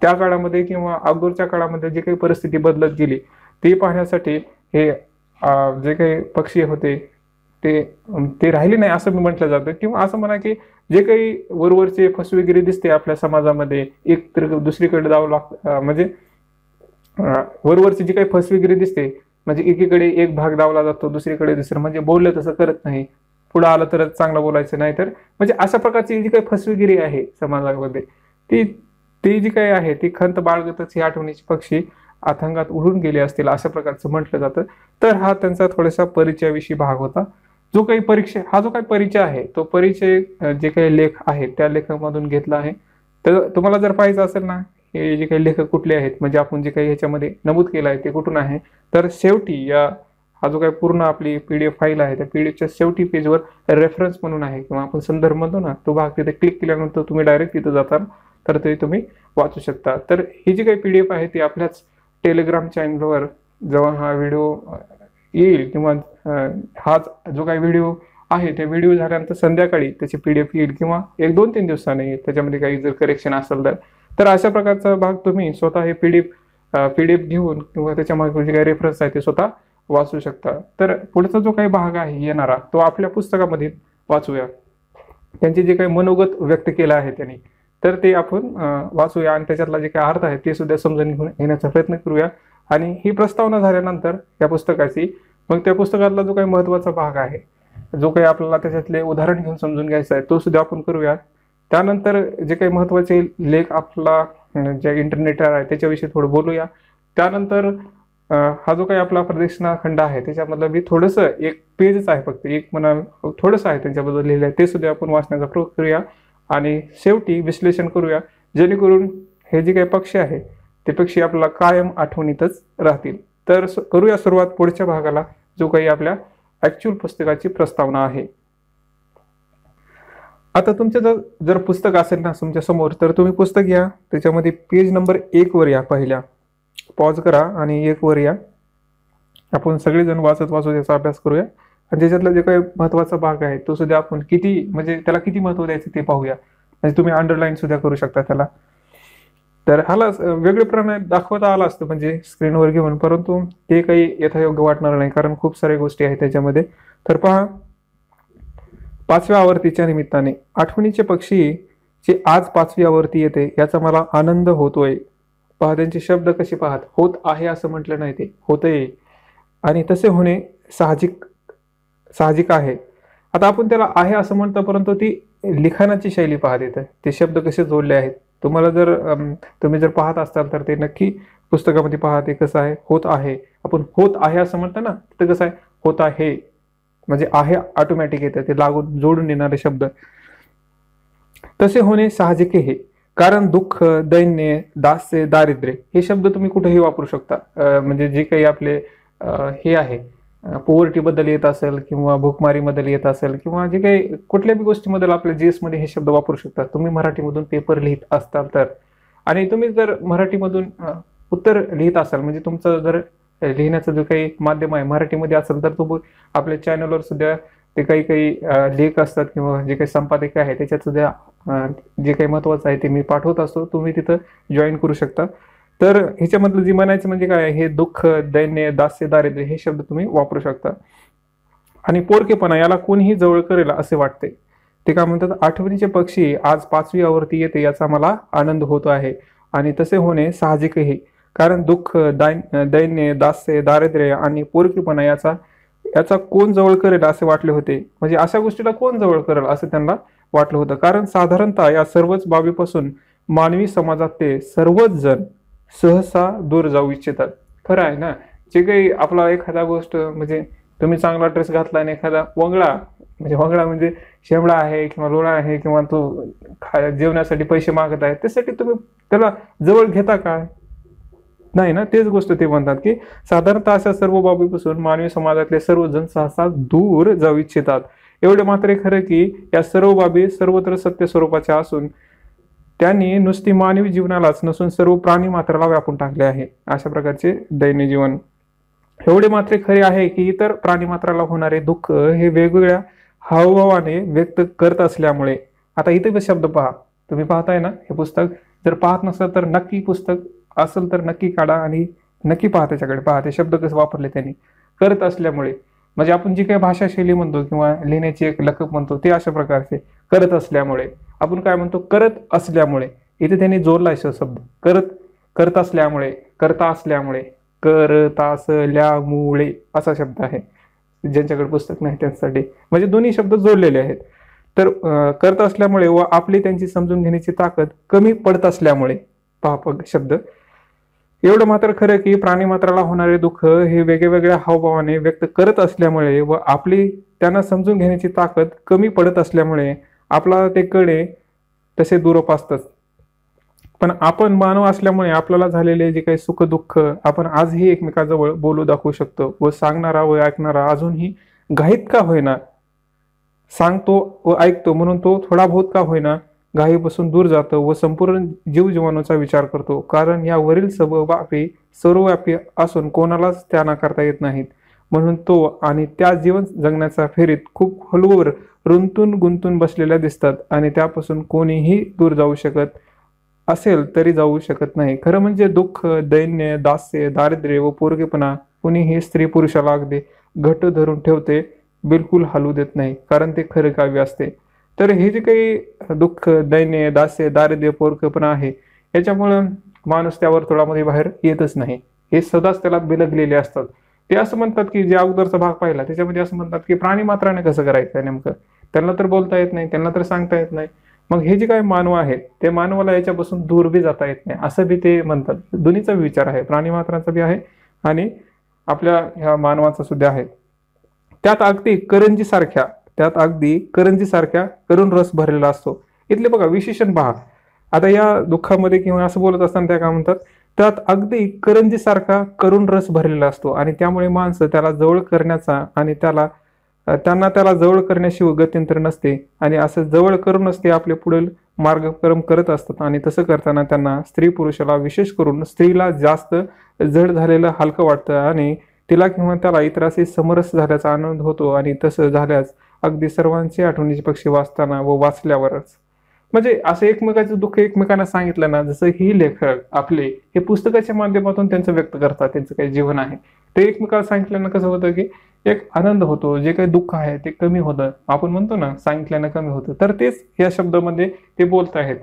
त्या काळामध्ये किंवा अगोदरच्या काळामध्ये जे काही परिस्थिती बदलत गेली ते पाहण्यासाठी हे जे काही पक्षी होते ते राहिले नाही असं मी म्हटलं जातं. किंवा असं म्हणा की जे काही वरवरचे फसवेगिरी दिसते आपल्या समाजामध्ये, एक तर दुसरीकडे जावं लागतं, म्हणजे वरवरची जी काही फसवेगिरी दिसते, म्हणजे एकीकडे एक भाग दावला जातो, दुसरीकडे दुसरं, म्हणजे बोललं तसं करत नाही, पुढं आलं तर चांगलं बोलायचं नाही, तर म्हणजे अशा प्रकारची जी काही फसवेगिरी आहे समाजामध्ये ती जी काही आहे ती खंत बाळगतच ही आठवणीची पक्षी अथांगात उडून गेले असतील असं प्रकारचं म्हटलं जातं. तर हा त्यांचा थोडासा परिचयाविषयी भाग होता. जो काही परिचय आहे तो परिचय जे काही लेख आहे त्या लेखामधून घेतला आहे. तर तुम्हाला जर पाहायचं असेल ना हे जे काही लेखक कुठले आहेत, म्हणजे आपण जे काही ह्याच्यामध्ये नमूद केलं आहे ते कुठून आहे, तर शेवटी हा जो काही पूर्ण आपली PDF फाईल आहे त्या PDFच्या शेवटी पेजवर रेफरन्स म्हणून आहे किंवा आपण संदर्भ म्हणतो ना, तो भाग तिथे क्लिक केल्यानंतर तुम्ही डायरेक्ट तिथं जाता, तर ते तुम्ही वाचू शकता. तर ही जी काही PDF आहे ती आपल्याच टेलिग्राम चॅनलवर जेव्हा हा व्हिडिओ येईल किंवा हा जो काही व्हिडिओ आहे त्या व्हिडिओ झाल्यानंतर संध्याकाळी त्याची PDF येईल किंवा 1-2-3 दिवसांनी येईल, त्याच्यामध्ये काही जर करेक्शन असेल तर अशा प्रकारचा भाग तुम्ही स्वतः हे PDF घेऊन किंवा त्याच्या मागे जे काही रेफरन्स आहे ते स्वतः वाचू शकता. तर पुढचा जो काही भाग आहे येणारा तो आपल्या पुस्तकामध्ये वाचूया. त्यांचे जे काही मनोगत व्यक्त केलं आहे त्यांनी, तर ते आपण वाचूया आणि त्याच्यातला जे काही अर्थ आहे ते सुद्धा समजून घेण्याचा प्रयत्न करूया. आणि ही प्रस्तावना झाल्यानंतर या पुस्तकाची मग त्या पुस्तकातला जो काही महत्वाचा भाग आहे, जो काही आपल्याला त्याच्यातले उदाहरण घेऊन समजून घ्यायचं आहे तो सुद्धा आपण करूया. त्यानंतर जे काही महत्वाचे लेख आपला जे इंटरनेटवर आहे त्याच्याविषयी थोडं बोलूया. त्यानंतर हा जो काही आपला प्रदक्षिणा खंड आहे त्याच्यामधलं मी थोडंसं एक पेजच आहे, फक्त एक म्हणा थोडंसं आहे त्यांच्याबद्दल लिहिलं आहे, ते सुद्धा आपण वाचण्याचा प्रयत्न करूया. आणि शेवटी विश्लेषण करूया, जेणेकरून हे जे काही पक्षी आहे ते पक्षी आपल्याला कायम आठवणीतच राहतील. तर करूया सुरुवात पुढच्या भागाला, जो काही आपल्या ऍक्च्युअल पुस्तकाची प्रस्तावना आहे. आता तुमचं जर पुस्तक असेल ना तुमच्या समोर, तर तुम्ही पुस्तक घ्या, त्याच्यामध्ये पेज नंबर 1 वर या. पहिल्या पॉज करा आणि 1 वर या. आपण सगळेजण वाचत त्याचा अभ्यास करूया आणि त्याच्यातला जे काही महत्वाचा भाग आहे तो सुद्धा आपण त्याला किती महत्व द्यायचं ते पाहूया. म्हणजे तुम्ही अंडरलाईन सुद्धा करू शकता त्याला. तर ह्याला वेगळे प्रमाणे दाखवता आला असतं म्हणजे स्क्रीनवर घेऊन, परंतु ते काही यथायोग्य वाटणार नाही कारण खूप साऱ्या गोष्टी आहेत त्याच्यामध्ये. तर पहा, 5व्या आवर्तीच्या निमित्ताने आठवणीचे पक्षी जे आज 5वी आवर्ती येते याचा मला आनंद होतोय. पहा त्यांचे शब्द कसे पाहत, होत आहे असं म्हटलं नाही, ते होतंय आणि तसे होणे साहजिक साहजिक आहे. आता आपण त्याला आहे असं म्हणतो, परंतु ती लिखाणाची शैली पाहत येते, ते शब्द कसे जोडले आहेत. तुम्हाला जर तुम्ही जर पाहत असाल तर ते नक्की पुस्तकामध्ये पहा, ते कसं आहे, होत आहे. आपण होत आहे असं म्हणतो ना, ते कसं आहे, होत आहे म्हणजे आहे ऑटोमॅटिक येतं, ते लागून जोडून येणारे शब्द. तसे होणे साहजिक आहे, कारण दुःख, दैन्य, दास्य, दारिद्र्य हे शब्द तुम्ही कुठेही वापरू शकता. म्हणजे जे काही आपले हे आहे पॉवर्टी बद्दल येत असेल किंवा भूकमारीबद्दल येत असेल किंवा जे काही कुठल्याही गोष्टीबद्दल आपल्या जीएस मध्ये हे शब्द वापरू शकता तुम्ही मराठीमधून पेपर लिहित असताल तर. आणि तुम्ही जर मराठीमधून उत्तर लिहित असाल म्हणजे तुमचं जर लिहिण्याचं जो काही माध्यम आहे मराठीमध्ये असेल तर तुम्ही आपल्या चॅनलवर सुद्धा ते काही काही लेख असतात किंवा जे काही संपादक आहे त्याच्यात सुद्धा जे काही महत्वाचं आहे ते मी पाठवत असतो, तुम्ही तिथं जॉईन करू शकता. तर ह्याच्यामधलं जे म्हणायचं म्हणजे काय, हे दुःख, दैन्य, दास्य, दारिद्र्य हे शब्द तुम्ही वापरू शकता. आणि पोरकेपणा याला कोणीही जवळ करेल असे वाटते. ते काय म्हणतात, आठवणीचे पक्षी आज 5वी आवर्ती येते याचा मला आनंद होतो आहे आणि तसे होणे साहजिक आहे, कारण दुःख, दैन्य, दास्य, दारिद्र्य आणि पोरकेपणा याचा कोण जवळ करेल असे वाटले होते. म्हणजे अशा गोष्टीला कोण जवळ करेल असं त्यांना वाटलं होतं, कारण साधारणतः या सर्वच बाबीपासून मानवी समाजात ते सर्वच जण सहसा दूर जाऊ इच्छितात. खरं आहे ना, जे काही आपला एखादा गोष्ट म्हणजे तुम्ही चांगला ड्रेस घातला आणि एखादा वंगळा म्हणजे शेंबडा आहे किंवा लोळा आहे किंवा तो जेवण्यासाठी पैसे मागत आहे, त्यासाठी तुम्ही त्याला जवळ घेता का? नाही ना. तेच गोष्ट ते म्हणतात की साधारणतः अशा सर्व बाबीपासून मानवी समाजातले सर्वजण सहसा दूर जाऊ इच्छितात. एवढे मात्र खरं की या सर्व बाबी सर्वत्र सत्य स्वरूपाच्या असून त्यांनी नुसती मानवी जीवनालाच नसून सर्व प्राणी मात्राला व्यापून टाकले आहे. अशा प्रकारचे दैन्य जीवन. एवढे मात्र खरे आहे की इतर प्राणी मात्राला होणारे दुःख हे वेगवेगळ्या हावभावाने व्यक्त करत असल्यामुळे. आता इथे शब्द पहा, तुम्ही पाहताय ना हे पुस्तक, जर पाहत नसेल तर नक्की पुस्तक असेल तर नक्की काढा आणि नक्की पहा, त्याच्याकडे पहा ते शब्द कसे वापरले त्यांनी. करत असल्यामुळे म्हणजे आपण जी काही भाषा शैली म्हणतो किंवा लिहिण्याची एक लकब म्हणतो ते अशा प्रकारचे करत असल्यामुळे. आपण काय म्हणतो, करत असल्यामुळे. इथे त्यांनी जोडला शब्द करत असल्यामुळे, करता असल्यामुळे, करत असल्यामुळे असा शब्द आहे. ज्यांच्याकडे पुस्तक नाही त्यांच्यासाठी म्हणजे दोन्ही शब्द जोडलेले आहेत. तर करत असल्यामुळे व आपली त्यांची समजून घेण्याची ताकद कमी पडत असल्यामुळे. पहा शब्द. एवढं मात्र खरं की प्राणी मात्राला होणारे दुःख हे वेगवेगळ्या हावभावाने व्यक्त करत असल्यामुळे व आपली त्यांना समजून घेण्याची ताकद कमी पडत असल्यामुळे आपला ते कळे तसे दुरूप असतात. पण आपण मानव असल्यामुळे आपल्याला झालेले जे काही सुख दुःख आपण आजही एकमेकाजवळ बोलू दाखवू शकतो व सांगणारा व ऐकणारा अजूनही घाईत का होईना सांगतो व ऐकतो, म्हणून तो थोडा बहुत का होईना घाईपासून दूर जातो व संपूर्ण जीवजीवांचा विचार करतो, कारण यावरील बाबी सर्वव्यापी असून कोणालाच त्या नाकारता येत नाहीत. म्हणून तो आणि त्या जीवन जगण्याच्या फेरीत खूप खोलवर रुंतून गुंतून बसलेल्या दिसतात आणि त्यापासून कोणीही दूर जाऊ शकत असेल तरी जाऊ शकत नाही. खरं म्हणजे दुःख, दैन्य, दास्य, दारिद्र्य व पोरगेपणा कुणीही स्त्री पुरुषाला अगदी घट्ट धरून ठेवते, बिलकुल हलू देत नाही, कारण ते खरे काव्य असते. तर हे जे काही दुःख, दैन्य, दास्य, दारिद्र्य, पोरगेपणा आहे याच्यामुळं माणूस त्या वर्तुळामध्ये बाहेर येतच नाही. हे सदाच त्याला बिलगलेले असतात. ते असं म्हणतात की जे अगोदरचा भाग पाहिला त्याच्यामध्ये असं म्हणतात की प्राणी मात्राने कसं करायचं नेमकं, त्यांना तर बोलता येत नाही, त्यांना तर सांगता येत नाही. मग हे जे काही मानव आहेत ते मानवाला याच्यापासून दूर बी जाता येत नाही असं बी ते म्हणतात. दोन्हीचा विचार आहे, प्राणी मात्रांचा बी आहे आणि आपल्या ह्या मानवाचा सुद्धा आहे. त्यात अगदी करंजी सारख्या करून रस भरलेला असतो. इथले बघा विशेषण पहा. आता या दुःखामध्ये किंवा असं बोलत असताना त्या काय म्हणतात, त्यात अगदी करंजी सारखा करून रस भरलेला असतो आणि त्यामुळे माणसं त्याला जवळ करण्याचा आणि त्यांना त्याला जवळ करण्याशिवाय गत्यंतर नसते आणि असं जवळ करूनच ते आपले पुढील मार्गक्रम करत असतात. आणि तसं करताना त्यांना स्त्री पुरुषाला विशेष करून स्त्रीला जास्त जड झालेलं हलकं वाटतं आणि तिला किंवा त्याला इतराशी समरस झाल्याचा आनंद होतो. आणि तसं झाल्यास अगदी सर्वांचे आठवणीचे पक्षी वाचताना व वाचल्यावरच. म्हणजे असं एकमेकाचं दुःख एकमेकांना सांगितलं ना, जसं ही लेखक आपले हे पुस्तकाच्या माध्यमातून त्यांचं व्यक्त करतात, त्यांचं काही जीवन आहे ते एकमेकाला सांगितल्यानं कसं होतं की एक आनंद होतो, जे काही दुःख आहे ते कमी होतं. आपण म्हणतो ना सांगितल्यानं कमी होतं, तर तेच या शब्दामध्ये ते बोलत आहेत.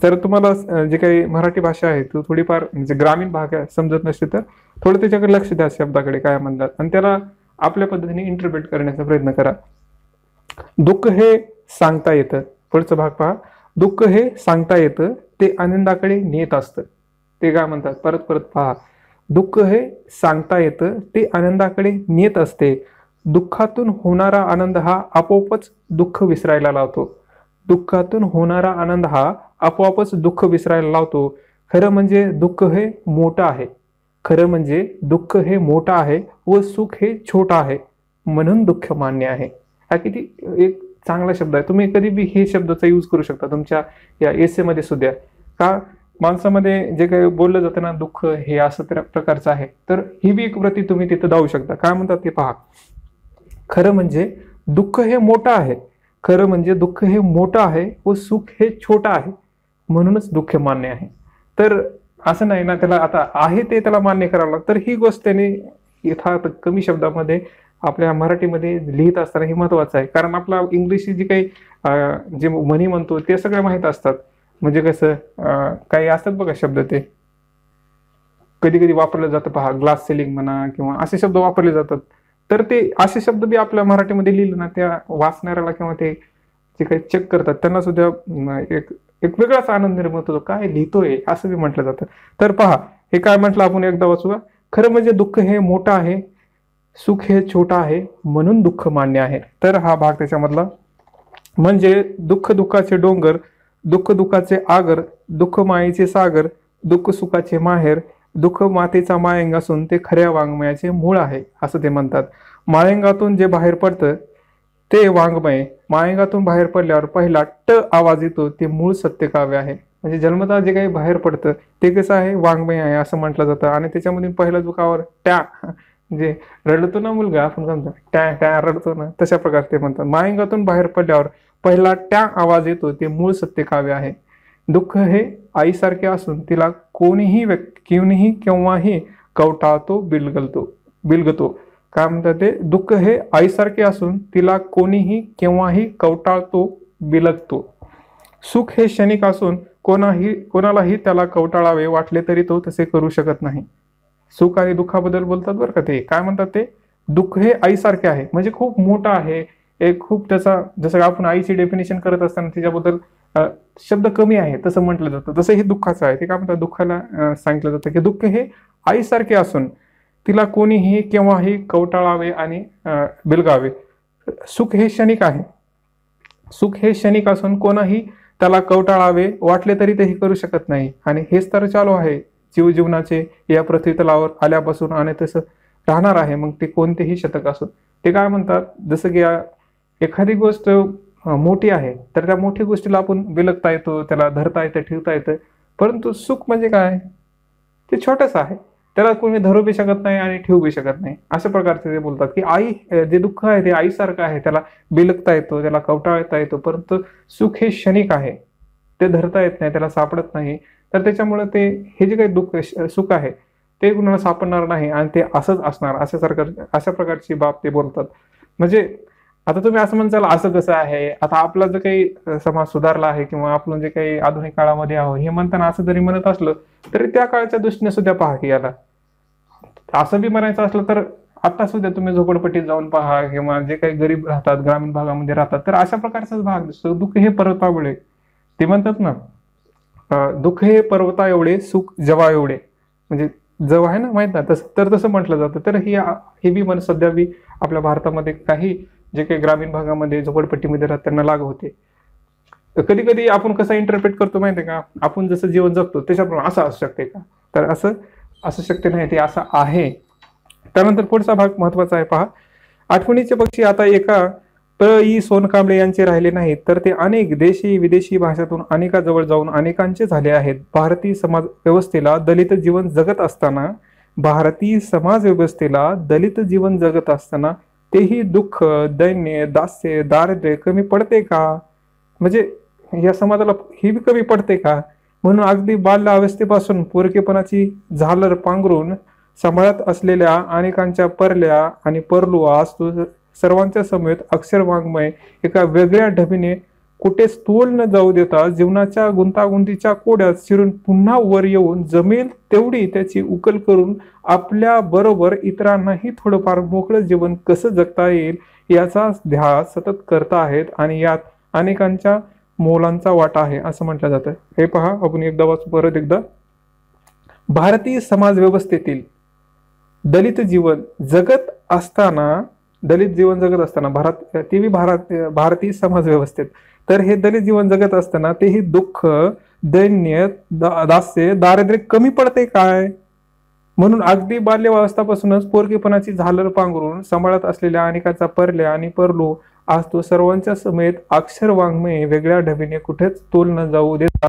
जर तुम्हाला जे काही मराठी भाषा आहे ती थोडीफार म्हणजे ग्रामीण भाग समजत नसते तर थोडं त्याच्याकडे लक्ष द्या, शब्दाकडे काय म्हणतात आणि त्याला आपल्या पद्धतीने इंटरप्रेट करण्याचा प्रयत्न करा. दुःख हे सांगता येतं, पुढचा भाग पहा. दुःख हे सांगता येतं, ते आनंदाकडे नेत असतं. ते काय म्हणतात, परत परत पहा. दुःख हे सांगता येतं, ते आनंदाकडे नेत असते. दुःखातून होणारा आनंद हा आपोआपच दुःख विसरायला लावतो. दुःखातून होणारा आनंद हा आपोआपच दुःख विसरायला लावतो. खरं म्हणजे दुःख हे मोठं आहे. खरं म्हणजे दुःख हे मोठं आहे व सुख हे छोटं आहे, म्हणून दुःख मान्य आहे. हा किती एक चांगला शब्द आहे. तुम्ही कधी बी हे शब्दाचा यूज करू शकता तुमच्या या एसे मध्ये सुद्धा. का माणसामध्ये जे काही बोललं जातं ना, दुःख हे असं प्रकारचं आहे, तर ही बी एक प्रती तुम्ही तिथं जाऊ शकता. काय म्हणतात ते पहा. खरं म्हणजे दुःख हे मोठं आहे. खरं म्हणजे दुःख हे मोठं आहे व सुख हे छोटं आहे, म्हणूनच दुःख मान्य आहे. तर असं नाही ना, त्याला आता आहे ते त्याला मान्य करावं लागतं. तर ही गोष्ट त्याने यथार्थ कमी शब्दामध्ये आपल्या मराठीमध्ये लिहित असताना हे महत्वाचं आहे. कारण आपला इंग्लिश जी काही जे म्हणी म्हणतो ते सगळं माहीत असतात. म्हणजे कसं काही असतात बघा शब्द, ते कधी कधी वापरलं जातं पहा, ग्लास सेलिंग म्हणा किंवा असे शब्द वापरले जातात. तर ते असे शब्द बी आपल्या मराठीमध्ये लिहिले ना, त्या वाचणाऱ्याला किंवा ते जे काही चेक करतात त्यांना सुद्धा एक एक वेगळाच आनंद निर्माण होतो. काय लिहितोय असं बी म्हटलं जातं. तर पहा हे काय म्हटलं आपण, एकदा वाचूया. खरं म्हणजे दुःख हे मोठं आहे, सुख हे छोटं आहे, म्हणून दुःख मान्य आहे. तर हा भाग त्याच्यामधला. म्हणजे दुःख दुःखाचे डोंगर, दुःख दुःखाचे आगर, दुःख मायेचे सागर, दुःख सुखाचे माहेर, दुःख मातेचा मायंग असून ते खऱ्या वाङ्मयाचे मूळ आहे, असं ते म्हणतात. मायंगातून जे बाहेर पडतं ते वाङ्मय. मायंगातून बाहेर पडल्यावर पहिला ट आवाज येतो, ते मूळ सत्य काव्य आहे. म्हणजे जन्मतः जे काही बाहेर पडतं ते कसं आहे, वाङ्मय आहे असं म्हटलं जातं. आणि त्याच्यामधून पहिला जो कावर ट्या, म्हणजे रडतो ना मुलगा, आपण समजा ट्या ट्या रडतो ना, तशा प्रकारे ते म्हणतात. मायंगातून बाहेर पडल्यावर पहिला ट्या आवाज येतो, ते मूळ सत्य काव्य आहे. दुःख हे आईसारखे असून तिला कोणीही कोणीही केव्हाही कवटाळतो, बिलगतो. काय म्हणतात ते, दुःख हे आईसारखे असून तिला कोणीही केव्हाही कवटाळतो, बिलगतो. सुख हे क्षणिक असून कोणालाही त्याला कवटाळावे वाटले तरी तो तसे करू शकत नाही. सुख आणि दुःखाबद्दल बोलतात बरं का ते. काय म्हणतात ते, दुःख हे आईसारखे आहे म्हणजे खूप मोठं आहे. एक खूप त्याचा, जसं आपण आईची डेफिनेशन करत असताना त्याच्याबद्दल शब्द कमी आहे तसं म्हटलं जातं, तसं हे दुःखाचं आहे. ते काय म्हणतात, दुःखाला सांगितलं जातं की दुःख हे आईसारखे असून तिला कोणीही केव्हाही कवटाळावे आणि बिलगावे. सुख हे क्षणिक आहे. सुख हे क्षणिक असून कोणाही त्याला कवटाळावे वाटले तरी ते करू शकत नाही. आणि हेच तर चालू आहे जीवनाचे या पृथ्वी तलावर आल्यापासून, आणि तसं राहणार आहे मग ते कोणतेही शतक असो. ते काय म्हणतात, जसं की एखादी गोष्ट मोठी आहे तर त्या मोठी गोष्टीला आपण बिलगता येतो, त्याला धरता येतं, ठेवता येतं. परंतु सुख म्हणजे काय, ते छोटंच आहे, त्याला कोणी धरू बी शकत नाही आणि ठेवू बी शकत नाही. अशा प्रकारचे ते बोलतात की आई जे दुःख आहे ते आईसारखं आहे, त्याला बिलगता येतो, त्याला कवटाळता येतो. परंतु सुख हे क्षणिक आहे, ते धरता येत नाही, त्याला सापडत नाही. तर त्याच्यामुळे ते हे जे काही दुःख सुख आहे ते कुणाला सापडणार नाही आणि ते असंच असणार, अशा प्रकारची बाब ते बोलतात. म्हणजे आता तुम्ही असं म्हणताल असं कसं आहे, आता आपला जो काही समाज सुधारला आहे किंवा आपण जे काही आधुनिक काळामध्ये आहोत हे म्हणताना असं जरी म्हणत असलं तरी त्या काळाच्या दृष्टीने सुद्धा पहा की याला असं बी म्हणायचं असलं तर आता सुद्धा तुम्ही झोपडपट्टीत जाऊन पहा किंवा जे काही गरीब राहतात, ग्रामीण भागामध्ये राहतात, तर अशा प्रकारचाच भाग दिसतो. दुःख हे पर्वतामुळे, ते म्हणतात ना दुःख हे पर्वता एवढे, सुख जवा एवढे. म्हणजे जव आहे ना, माहित ना, तसं म्हटलं जातं. तर हे बी मन सध्या बी आपल्या भारतामध्ये काही जे काही ग्रामीण भागामध्ये झोपडपट्टीमध्ये राहतात त्यांना लागू होते. कधी कधी आपण कसं इंटरप्रेट करतो माहितीये का, आपण जसं जीवन जगतो त्याच्याप्रमाणे असं असू शकते का, तर असं असू शकते नाही, ते असं आहे. त्यानंतर पुढचा भाग महत्वाचा आहे पहा. आठवणीचे पक्षी आता एका इ सोनकांबळे यांचे राहिले नाहीत, तर ते अनेक देशी विदेशी भाषातून अनेकाजवळ जाऊन अनेकांचे झाले आहेत. भारतीय समाज व्यवस्थेला दलित जीवन जगत असताना तेही दुःख, दैन्य, दास्य, दारिद्र्य कमी पडते का. म्हणजे या समाजाला ही बी कमी पडते का? म्हणून अगदी बाल्य अवस्थेपासून पोरकेपणाची झालर पांघरून सांभाळत असलेल्या अनेकांच्या परल्या आणि परलू आज तो सर्वांच्या समेत अक्षर वाङ्मय एका वेगळ्या ढबीने कुठेच तोल न जाऊ देता जीवनाच्या गुंतागुंतीच्या कोड्यात शिरून पुन्हा वर येऊन जमेल तेवढी त्याची उकल करून आपल्या बरोबर इतरांनाही थोडंफार मोकळं जीवन कसं जगता येईल याचा ध्यास सतत करता आहेत आणि यात अनेकांच्या मोलांचा वाटा आहे असं म्हटलं जातं. हे पहा, आपण एकदा वाचू परत एकदा. भारतीय समाज व्यवस्थेतील दलित जीवन जगत असताना भारतीय समाज व्यवस्थेत तर हे दलित जीवन जगत असताना तेही दुःख, दैन्य, दास्य, दारिद्र्य कमी पडते काय? म्हणून अगदी बाल्यावस्थापासूनच पोरकेपणाची झालर पांघरून सांभाळत असलेल्या अनेकांचा परल्या आणि परलू आज तो सर्वांच्या समेत अक्षर वाङ्मय वेगळ्या ढबीने कुठेच तोल न जाऊ देता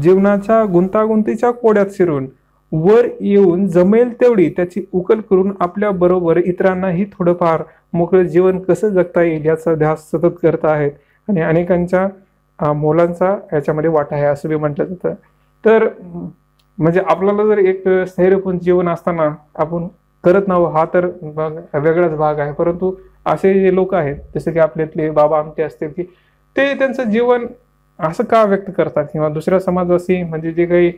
जीवनाच्या गुंतागुंतीच्या कोड्यात शिरून वर येऊन जमेल तेवढी त्याची उकल करून आपल्या बरोबर इतरांनाही थोडंफार मोकळं जीवन कसं जगता येईल याचा ध्यास सतत करत आहेत आणि अनेकांच्या मोलांचा याच्यामध्ये वाटा आहे असं बी म्हटलं जातं. तर म्हणजे आपल्याला जर एक स्थैर्यपूर्ण जीवन असताना आपण करत नाहो हा तर वेगळाच भाग आहे. परंतु असे जे लोक आहेत जसे की आपल्यातले बाबा आमटे असतील की ते त्यांचं जीवन असं का व्यक्त करतात किंवा दुसऱ्या समाजाशी म्हणजे जे काही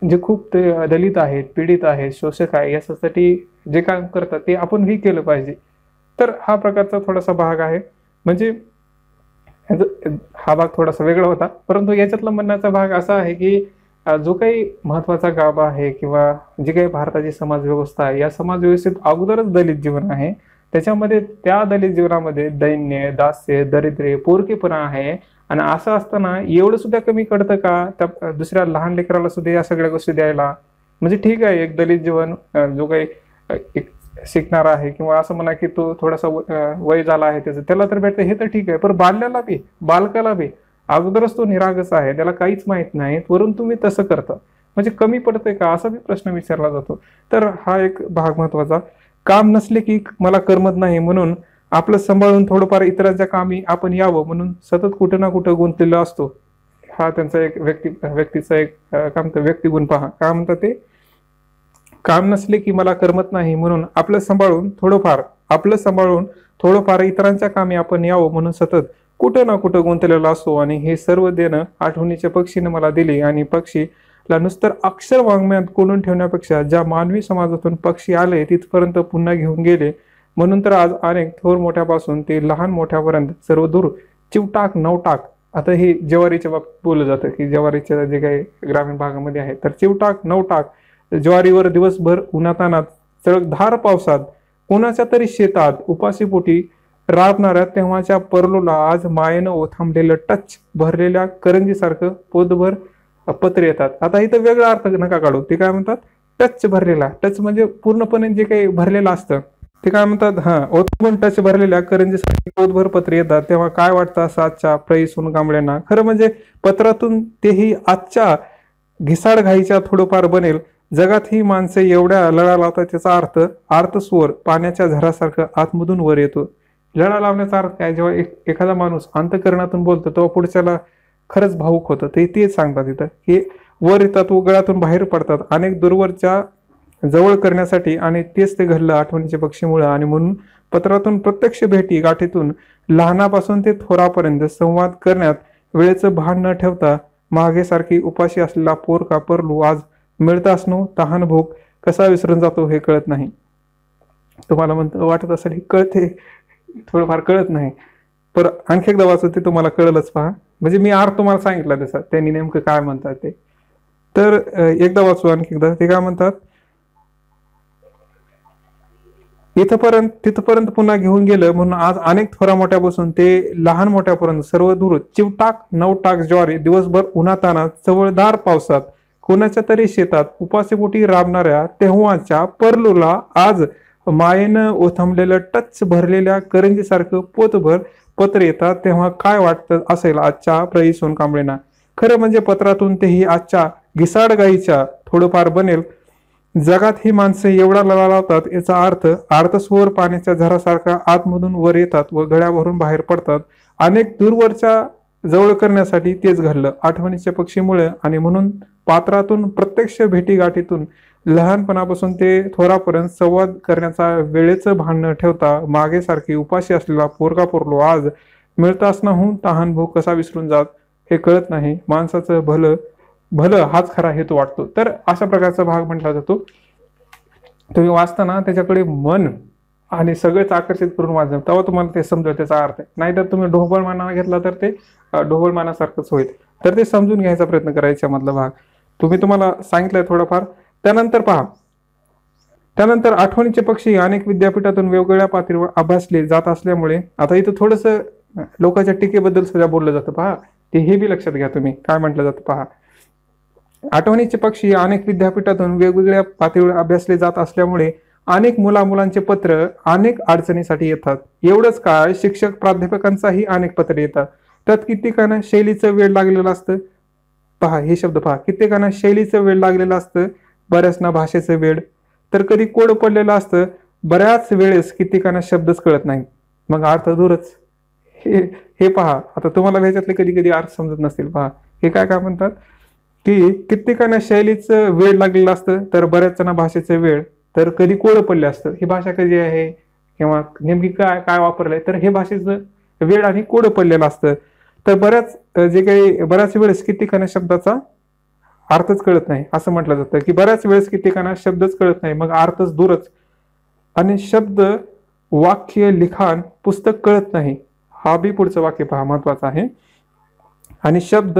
जे खूप ते दलित आहेत, पीडित आहेत, शोषक आहे यासाठी जे काम करतात ते आपण ही केलं पाहिजे. तर हा प्रकारचा थोडासा भाग आहे. म्हणजे हा भाग थोडासा वेगळा होता, परंतु याच्यातला म्हणण्याचा भाग असा आहे की जो काही महत्वाचा गाभा आहे किंवा जी काही भारताची समाज व्यवस्था आहे या समाज व्यवस्थेत अगोदरच दलित जीवन आहे. त्याच्यामध्ये त्या दलित जीवनामध्ये दैन्य, दास्य, दारिद्र्य, पोरकेपणा आहे आणि असं असताना एवढं सुद्धा कमी कळतं का त्या दुसऱ्या लहान लेकराला सुद्धा या सगळ्या गोष्टी द्यायला? म्हणजे ठीक आहे, एक दलित जीवन जो काही एक शिकणार आहे किंवा असं म्हणा की तो थोडासा वय झाला आहे त्याचं त्याला तर भेटतं हे तर ठीक आहे, पण बालकाला बी अगोदरच तो निरागस आहे, त्याला काहीच माहित नाही, वरून तुम्ही तसं करता म्हणजे कमी पडतंय का असा बी प्रश्न विचारला जातो. तर हा एक भाग महत्वाचा. काम नसले की मला करमत नाही म्हणून आपलं सांभाळून थोडंफार इतरांच्या कामी आपण यावं म्हणून सतत कुठं ना कुठं गुंतलेला असतो. हा त्यांचा एक व्यक्तीचा एक काय म्हणतात व्यक्तिगुण पहा. काय म्हणतात ते, काम नसले की मला करमत नाही म्हणून आपलं सांभाळून थोडंफार इतरांच्या कामी आपण यावं म्हणून सतत कुठं ना कुठं गुंतलेला असतो. आणि हे सर्व देणं आठवणीच्या पक्षीने मला दिले आणि पक्षीला नुसतं अक्षर वाङ्मयात कोंडून ठेवण्यापेक्षा ज्या मानवी समाजातून पक्षी आले तिथपर्यंत पुन्हा घेऊन गेले. म्हणून तर आज अनेक थोर मोठ्यापासून ते लहान मोठ्यापर्यंत सर्व दूर चिवटाक नवटाक. आता हे ज्वारीच्या बाबतीत बोललं जातं की ज्वारीच्या जे काही ग्रामीण भागामध्ये आहे तर चिवटाक नवटाक ज्वारीवर दिवसभर उन्हातानात चळकधार पावसात कोणाच्या तरी शेतात उपाशीपोटी राबणाऱ्या तेव्हाच्या परलोला आज मायेनं ओथांबलेलं टच भरलेल्या करंजीसारखं पोतभर पत्र येतात. आता इथं वेगळा अर्थ नका काढू. ते काय म्हणतात, टच भरलेला. टच म्हणजे पूर्णपणे जे काही भरलेलं असतं ते काय म्हणतात, ओथून टच भरलेल्या करंजीसारखी पोतभर पत्र येतात तेव्हा काय वाटतं असं आजच्या प्रईसून कांबळ्यांना. खरं म्हणजे पत्रातून तेही आजच्या घिसाड घाईच्या थोडंफार बनेल. जगात ही माणसे एवढ्या लढा लावतात त्याचा अर्थस्वर पाण्याच्या झरासारखं आतमधून वर येतो. लढा लावण्याचा अर्थ काय, जेव्हा एखादा माणूस अंतःकरणातून बोलतो तेव्हा पुढच्याला खरंच भावुक होतं. तेच सांगतात इथं की वर येतात व गळ्यातून बाहेर पडतात अनेक दूरवरच्या जवळ करण्यासाठी आणि तेच ते घडलं आठवणीच्या पक्षीमुळे. आणि म्हणून पत्रातून प्रत्यक्ष भेटी गाठीतून लहानापासून ते थोरापर्यंत संवाद करण्यात वेळेचं भान न ठेवता मागेसारखी उपाशी असलेला पोर का परलू आज मिळताच नो तहान भूक कसा विसरून जातो हे कळत नाही. तुम्हाला वाटत असेल हे कळते, थोडंफार कळत नाही, पर आणखी एकदा वाचत ते तुम्हाला कळलंच. पहा म्हणजे मी अर्थ तुम्हाला सांगितला तसा त्यांनी नेमकं काय म्हणतात ते. तर एकदा वाचू आणखी एकदा. ते काय म्हणतात, तिथपर्यंत पुन्हा घेऊन गेलं म्हणून आज अनेक थोरा मोठ्यापासून ते लहान मोठ्यापर्यंत सर्व दूर चिवटाक नवटाक ज्वारी दिवसभर उन्हातानात चवळदार पावसात कोणाच्या तरी शेतात उपाशीपोटी राबणाऱ्या तेव्हाच्या परलूला आज मायेनं ओथंबलेलं टच भरलेल्या करंजीसारखं पोतभर पत्र येतात तेव्हा काय वाटतं असेल आजच्या प्रईसून कांबळेंना. खरं म्हणजे पत्रातून तेही आजच्या घिसाड गाईच्या थोडंफार बनेल. जगात ही माणसं एवढा लढा लावतात याचा अर्थस्वर पाण्याच्या झरासारखा आतमधून वर येतात व गळ्यावरून बाहेर पडतात. अनेक दूरवरच्या जवळ करण्यासाठी तेच घडलं आठवणीच्या पक्षीमुळे, आणि म्हणून पात्रातून प्रत्यक्ष भेटीगाठीतून लहानपणापासून ते थोरापर्यंत संवाद करण्याचा वेळेचं भान न ठेवता मागे सारखी उपाशी असलेला पोरगा पोरलो आज मिळतासनाहून तहान भूक कसा विसरून जात हे कळत नाही. माणसाचं भलं भलं हाच खरा हेतू वाटतो. तर अशा प्रकारचा भाग म्हटला जातो. तुम्ही वाचताना त्याच्याकडे मन आणि सगळेच आकर्षित करून वाचलं तेव्हा तुम्हाला ते समजेल त्याचा अर्थ. नाहीतर तुम्ही ढोबळमाना घेतला तर ते ढोबळमानासारखंच होईल. तर ते समजून घ्यायचा प्रयत्न करायचा मधला भाग तुम्हाला सांगितलंय थोडंफार. त्यानंतर पहा, त्यानंतर आठवणीचे पक्षी अनेक विद्यापीठातून वेगवेगळ्या पातळीवर अभ्यासले जात असल्यामुळे, आता इथं थोडंसं लोकांच्या टीकेबद्दल सुद्धा बोललं जातं पहा, ते हे बी लक्षात घ्या तुम्ही काय म्हटलं जातं पहा. आठवणीचे पक्षी अनेक विद्यापीठातून वेगवेगळ्या पातळीवर अभ्यासले जात असल्यामुळे अनेक मुलांचे पत्र अनेक अडचणीसाठी येतात. एवढंच काय, शिक्षक प्राध्यापकांचाही अनेक पत्र येतात. त्यात कित्येकांना शैलीचं वेळ लागलेलं असतं. पहा हे शब्द पहा, कित्येकांना शैलीचं वेळ लागलेलं असतं, बऱ्याचना भाषेचं वेळ, तर कधी कोड पडलेलं असतं. बऱ्याच वेळेस कित्येकांना शब्दच कळत नाही, मग अर्थ दूरच. हे पहा, आता तुम्हाला ह्याच्यातले कधी कधी अर्थ समजत नसतील. पहा हे काय काय म्हणतात की कित्येकांना शैलीचं वेळ लागलेलं असतं, तर बऱ्याच जणांना भाषेचं वेळ, तर कधी कोड पडले असतं. ही भाषा कधी आहे किंवा नेमकी काय काय वापरलंय, तर हे भाषेचं वेळ आणि कोड पडलेलं असतं. तर बऱ्याच वेळेस कित्येकांना शब्दाचा अर्थच कळत नाही असं म्हटलं जातं, की बऱ्याच वेळेस कित्येकांना शब्दच कळत नाही, मग अर्थच दूरच. आणि शब्द वाक्य लिखाण पुस्तक कळत नाही, हा बी पुढचं वाक्य पहा महत्वाचं आहे. आणि शब्द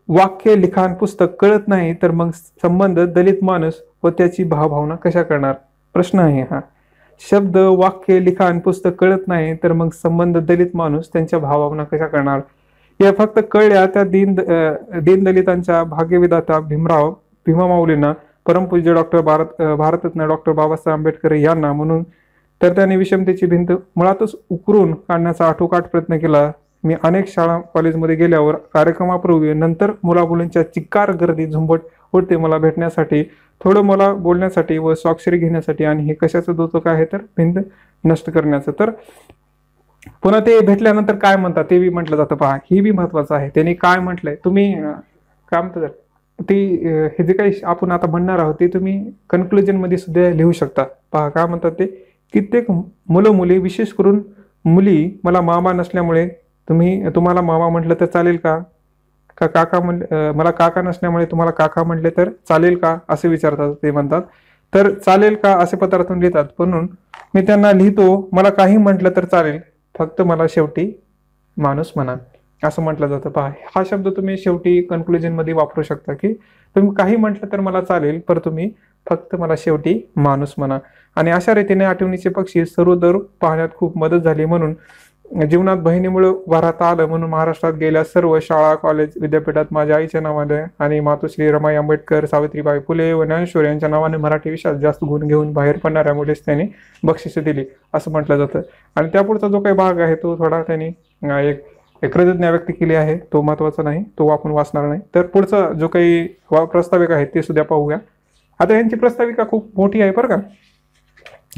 वाक्य लिखाण पुस्तक कळत नाही, तर मग संबंध दलित माणूस व त्याची भावभावना कशा करणार, प्रश्न आहे हा. शब्द वाक्य लिखाण पुस्तक कळत नाही, तर मग संबंध दलित माणूस त्यांच्या भावभावना कशा करणार. या फक्त कळल्या त्या दीनदलितांच्या भाग्यविधाता भीमा माऊलींना, परमपूज्य भारतरत्न डॉक्टर बाबासाहेब आंबेडकर यांना. म्हणून तर त्यांनी विषमतेची भिंत मुळातच उकरून काढण्याचा आठोकाठ प्रयत्न केला. मी अनेक शाळा कॉलेजमध्ये गेल्यावर कार्यक्रमापूर्वी नंतर मुलामुलींच्या चिक्कार गर्दी झुंबट उडते मला भेटण्यासाठी, थोडं मला बोलण्यासाठी व स्वाक्षरी घेण्यासाठी. आणि हे कशाचं दोतक आहे, तर भिंत नष्ट करण्याचं. तर पुन्हा ते भेटल्यानंतर काय म्हणतात ते बी म्हटलं जातं पहा, ही बी महत्वाचं आहे. त्यांनी काय म्हटलंय, तुम्ही काय म्हणतात ती हे जे काही आपण आता म्हणणार आहोत ते तुम्ही कन्क्लुजन मध्ये सुद्धा लिहू शकता. पहा काय म्हणतात ते, कित्येक मुलं मुली विशेष करून मुली मला मामा नसल्यामुळे तुम्हाला मामा म्हटलं तर चालेल का, काका मला काका नसल्यामुळे तुम्हाला काका म्हटले तर चालेल का असे विचारतात. ते म्हणतात तर चालेल का असे पत्रातून लिहितात. म्हणून मी त्यांना लिहितो, मला काही म्हटलं तर चालेल, फक्त मला शेवटी माणूस म्हणा असं म्हटलं जातं. पहा हा शब्द तुम्ही शेवटी कन्क्लुजन मध्ये वापरू शकता, की तुम्ही काही म्हटलं तर मला चालेल, पर तुम्ही फक्त मला शेवटी माणूस म्हणा. आणि अशा रीतीने आठवणीचे पक्षी सर्वदूर पाहण्यात खूप मदत झाली. म्हणून जीवनात बहिणीमुळे वारता आलं. म्हणून महाराष्ट्रात गेल्या सर्व शाळा कॉलेज विद्यापीठात माझ्या आईच्या नावाने आणि मातोश्री रमाई आंबेडकर, सावित्रीबाई फुले व ज्ञानेश्वर यांच्या नावाने मराठी विषयात जास्त गुण घेऊन बाहेर पडणाऱ्या मुलीस त्यांनी बक्षिसे दिली असं म्हटलं जातं. आणि त्यापुढचा जो काही भाग आहे तो थोडा त्यांनी एक कृतज्ञता व्यक्त केली आहे, तो महत्वाचा नाही, तो आपण वाचणार नाही. तर पुढचा जो काही प्रस्ताविका आहे ते सुद्धा पाहूया. आता यांची प्रस्ताविका खूप मोठी आहे बरं का,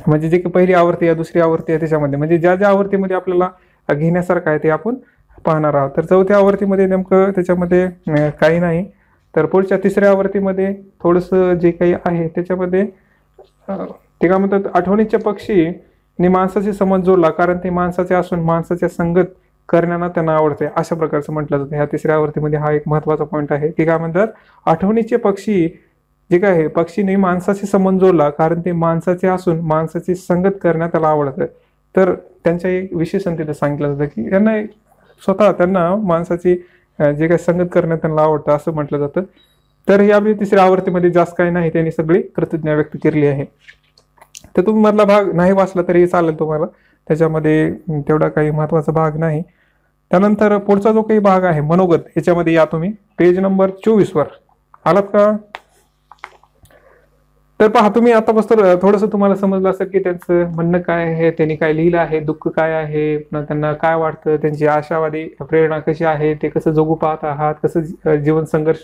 म्हणजे जे काही पहिली आवृत्ती आहे दुसरी आवृत्ती आहे त्याच्यामध्ये म्हणजे ज्या ज्या आवृत्तीमध्ये आपल्याला घेण्यासारखं आहे ते आपण पाहणार आहोत. तर चौथ्या आवृत्तीमध्ये नेमकं त्याच्यामध्ये काही नाही. तर पुढच्या तिसऱ्या आवृत्तीमध्ये थोडंसं जे काही आहे त्याच्यामध्ये ते काय म्हणतात, आठवणीच्या पक्षीने माणसाशी संबंध जोडला, कारण ते माणसाचे असून माणसाच्या संगत करण्याला त्यांना आवडते अशा प्रकारचं म्हटलं जातं. ह्या तिसऱ्या आवृत्तीमध्ये हा एक महत्वाचा पॉईंट आहे की काय म्हणतात, आठवणीचे पक्षी जे काय आहे पक्षीने माणसाशी संबंध जोडला, कारण ते माणसाचे असून माणसाची संगत करण्यात त्याला आवडतं. तर त्यांच्या एक विशेषण तिथे सांगितलं जातं की त्यांना माणसाची जे काही संगत करण्यात त्यांना आवडतं असं म्हटलं जातं. तर या तिसऱ्या आवृत्तीमध्ये जास्त काही नाही, त्यांनी सगळी कृतज्ञता व्यक्त केली आहे. तर तुम्ही मधला भाग नाही वाचला तरी चालेल तुम्हाला, त्याच्यामध्ये तेवढा काही महत्वाचा भाग नाही. त्यानंतर पुढचा जो काही भाग आहे मनोगत, याच्यामध्ये या तुम्ही पेज नंबर 24 वर आलात का. तर पहा तुम्ही आतापासून थोडंसं तुम्हाला समजलं असेल की त्यांचं म्हणणं काय आहे, त्यांनी काय लिहिलं आहे, दुःख काय आहे, त्यांना काय वाटतं, त्यांची आशावादी प्रेरणा कशी आहे, ते कसं जगू पाहत आहात, कसं जीवन संघर्ष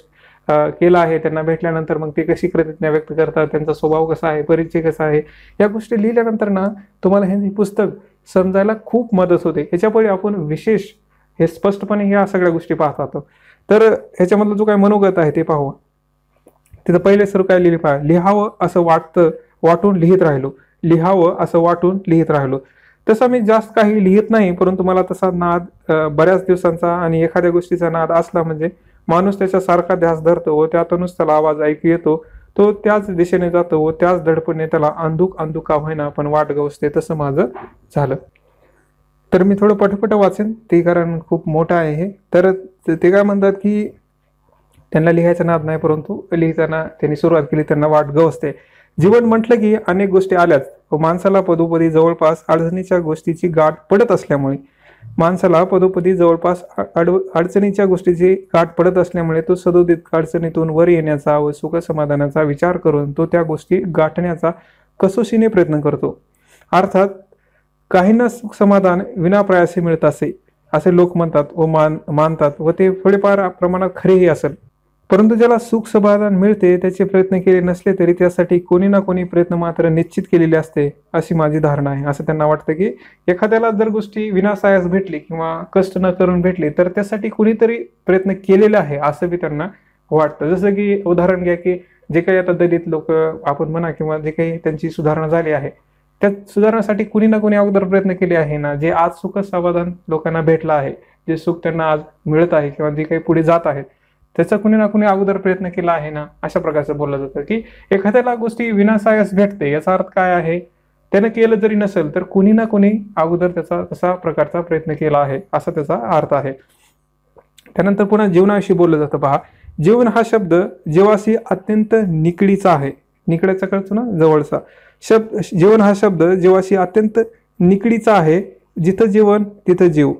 केला आहे, त्यांना भेटल्यानंतर मग ते कशी कृतज्ञता व्यक्त करतात, त्यांचा स्वभाव कसा आहे, परिचय कसा आहे, या गोष्टी लिहिल्यानंतर ना तुम्हाला हे पुस्तक समजायला खूप मदत होते. याच्यापुढे आपण विशेष हे स्पष्टपणे ह्या सगळ्या गोष्टी पाहतात. तर ह्याच्यामधला जो काय मनोगत आहे ते पाहू. तिथं पहिले सुरू काय लिहिले पहा, लिहावं असं वाटतं वाटून लिहित राहिलो, लिहावं असं वाटून लिहित राहिलो. तसं मी जास्त काही लिहित नाही, परंतु मला तसा नाद बऱ्याच दिवसांचा आणि एखाद्या गोष्टीचा नाद असला म्हणजे माणूस त्याच्या सारखा ध्यास धरतो व त्यातूनच त्याला आवाज ऐकू येतो. तो त्याच दिशेने जातो व त्याच धडपणे त्याला अंधुक अंधुक का होईना पण वाट गवसते. तसं माझं झालं. तर मी थोडं पटपट वाचेन ते, कारण खूप मोठं आहे हे. तर ते काय म्हणतात की त्यांना लिहायचा नाद नाही, परंतु लिहिताना त्यांनी सुरुवात केली त्यांना वाट गवसते. जीवन म्हटलं की अनेक गोष्टी आल्याच व माणसाला पदोपदी जवळपास अडचणीच्या गोष्टीची गाठ पडत असल्यामुळे अडचणीच्या गोष्टीची गाठ पडत असल्यामुळे तो सदोदित अडचणीतून वर येण्याचा व सुख समाधानाचा विचार करून तो त्या गोष्टी गाठण्याचा कसोशीने प्रयत्न करतो. अर्थात काहींना सुख समाधान विनाप्रयासे मिळत असे लोक म्हणतात व मानतात व ते थोडेफार प्रमाणात खरेही असेल. परंतु ज्याला सुख समाधान मिळते त्याचे प्रयत्न केले नसले तरी त्यासाठी कोणी ना कोणी प्रयत्न मात्र निश्चित केलेले असते, अशी माझी धारणा आहे. असं त्यांना वाटतं की एखाद्याला जर गोष्टी विनासायास भेटली किंवा कष्ट न करून भेटली तर त्यासाठी कुणीतरी प्रयत्न केलेला आहे असं बी त्यांना वाटतं. जसं की उदाहरण घ्या की जे काही आता दलित लोक आपण म्हणा किंवा जे काही त्यांची सुधारणा झाली आहे त्या सुधारण्यासाठी कुणी ना कोणी अगोदर प्रयत्न केले आहे ना. जे आज सुख समाधान लोकांना भेटलं आहे, जे सुख त्यांना आज मिळत आहे किंवा जे काही पुढे जात आहेत त्याचा कुणी ना कुणी अगोदर प्रयत्न केला आहे ना, अशा प्रकारचं बोललं जातं की एखाद्याला गोष्टी विनासायास भेटते याचा अर्थ काय आहे, त्यानं केलं जरी नसेल तर कुणी ना कुणी अगोदर त्याचा तसा प्रकारचा प्रयत्न केला आहे असा त्याचा अर्थ आहे. त्यानंतर पुन्हा जीवनाविषयी बोललं जातं पहा. जीवन हा शब्द जीवाशी अत्यंत निकडीचा आहे. निकड्याचा कळतो ना, जवळचा शब्द. जीवन हा शब्द जीवाशी अत्यंत निकडीचा आहे. जिथं जीवन तिथं जीव,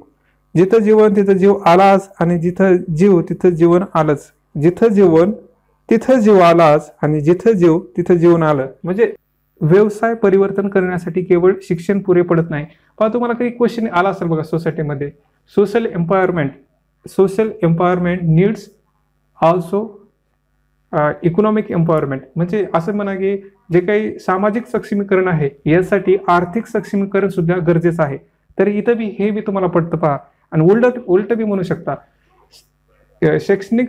जिथं जीवन तिथं जीव आलाच आणि जिथं जीव तिथं जीवन आलंच. जिथं जीवन तिथं जीव आलाच आणि जिथं जीव तिथं जीवन आलं. म्हणजे व्यवसाय परिवर्तन करण्यासाठी केवळ शिक्षण पुरे पडत नाही. पहा, तुम्हाला काही क्वेश्चन आला असेल बघा सोसायटीमध्ये. Social empowerment needs also economic empowerment. म्हणजे असं म्हणा की जे काही सामाजिक सक्षमीकरण आहे यासाठी आर्थिक सक्षमीकरण सुद्धा गरजेचं आहे. तर इथं बी हे बी तुम्हाला पडतं पहा. आणि उलट बी म्हणू शकता शैक्षणिक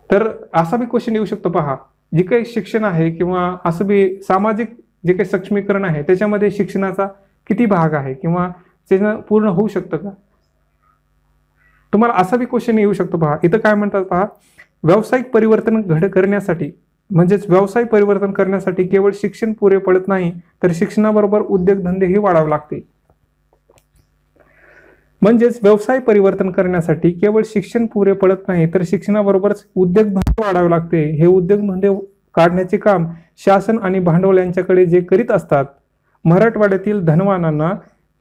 तर असा बी क्वेश्चन येऊ शकतो पहा. जे काही शिक्षण आहे किंवा असं बी सामाजिक जे काही सक्षमीकरण आहे त्याच्यामध्ये शिक्षणाचा किती भाग आहे किंवा त्याचं पूर्ण होऊ शकतं का, तुम्हाला असा बी क्वेश्चन येऊ शकतो पहा. इथं काय म्हणतात पहा, व्यावसायिक परिवर्तन करण्यासाठी म्हणजेच व्यवसाय परिवर्तन करण्यासाठी केवळ शिक्षण पुरे पडत नाही तर शिक्षणाबरोबर उद्योगधंदेही वाढावे लागते. म्हणजेच व्यवसाय परिवर्तन करण्यासाठी केवळ शिक्षण पुरे पडत नाही तर शिक्षणाबरोबरच उद्योगधंदे वाढावे लागते. हे उद्योगधंदे काढण्याचे काम शासन आणि भांडवल यांच्याकडे जे करीत असतात. मराठवाड्यातील धनवानांना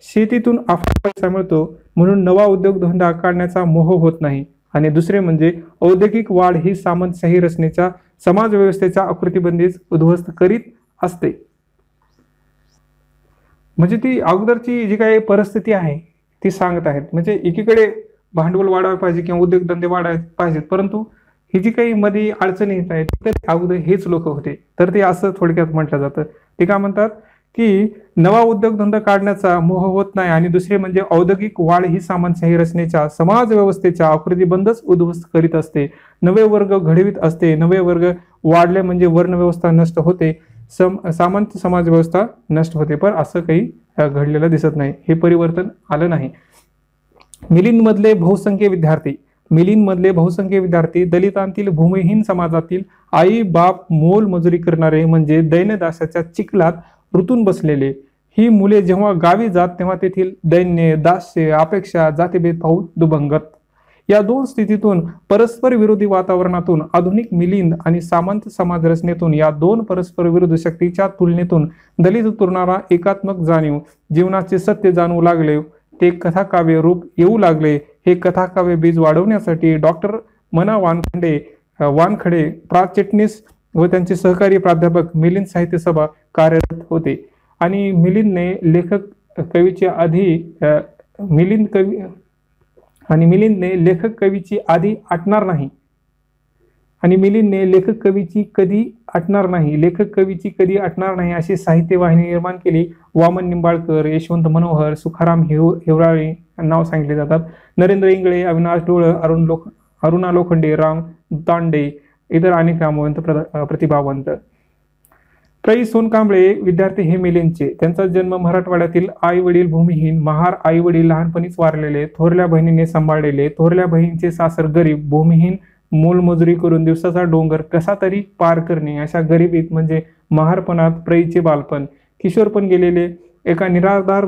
शेतीतून अफाट पैसा मिळतो म्हणून नवा उद्योगधंदा काढण्याचा मोह होत नाही. आणि दुसरे म्हणजे औद्योगिक वाढ ही सामंतशाही रचनेच्या समाज व्यवस्थेच्या आकृतीबंदीच उद्ध्वस्त करीत असते. म्हणजे ती अगोदरची जी काही परिस्थिती आहे ती सांगत आहेत. म्हणजे एकीकडे भांडवल वाढावे पाहिजे किंवा उद्योगधंदे वाढायला पाहिजेत, परंतु ही जी काही मध्ये अडचणी येत आहेत तर अगोदर हेच लोक होते. तर ते असं थोडक्यात म्हटलं जातं. ते काय म्हणतात की नवा उद्योगधंदा काढण्याचा मोह होत नाही आणि दुसरे म्हणजे औद्योगिक वाढ ही सामंतशाही रचनेच्या समाज व्यवस्थेच्या आकृतीबंदच उद्ध्वस्त करीत असते. नवे वर्ग घडवीत असते. नवे वर्ग वाढले म्हणजे वर्ण व्यवस्था नष्ट होते, सामंत समाज व्यवस्था नष्ट होते. पण असं काही घडलेलं दिसत नाही, हे परिवर्तन आलं नाही. मिलिंदमधले बहुसंख्य विद्यार्थी दलितांतील भूमिहीन समाजातील आई बाप मोल मजुरी करणारे म्हणजे दैन्यदासाच्या चिखलात रुतून बसलेले ही मुले जेव्हा गावी जात तेव्हा तेथील दैन्य, दास्य, अपेक्षा, जातीभेद पाहून दुभंगत. या दोन स्थितीतून परस्पर विरोधी वातावरणातून आधुनिक मिलिंद आणि सामंत समाज रचनेतून या दोन परस्पर विरोधी शक्तीच्या तुलनेतून दलित तरुणाला एकात्मक जाणीव, जीवनाचे सत्य जाणवू लागले. ते कथाकाव्य रूप येऊ लागले. हे कथाकाव्य बीज वाढवण्यासाठी डॉक्टर मना वानखडे, प्रा चिटणीस व त्यांचे सहकारी प्राध्यापक मिलिंद साहित्य सभा कार्यरत होते. आणि मिलिंदने लेखक कवीची आधी आटणार नाही आणि मिलिंदने लेखक कवीची कधी आटणार नाही, लेखक कवीची कधी आटणार नाही अशी साहित्य वाहिनी निर्माण केली. वामन निंबाळकर, यशवंत मनोहर, सुखाराम हिवराळे नाव सांगितले जातात. नरेंद्र इंगळे, अविनाश डोळ, अरुणा लोखंडे, राम तांडे, इतर अनेक नामवंत प्रतिभावंत. प्रै सोनकांबळे विद्यार्थी हे मिलिंदचे. त्यांचा जन्म मराठवाड्यातील. आई वडील भूमिहीन, महार आई वडील लहानपणीच वारलेले, थोरल्या बहिणीने सांभाळलेले. थोरल्या बहिणीचे सासर गरीब, भूमिहीन, मोलमजुरी करून दिवसाचा डोंगर कसा तरी पार करणे अशा गरिबीत म्हणजे महारपणात प्रईचे बालपण. किशोरपण गेलेले. एका निराधार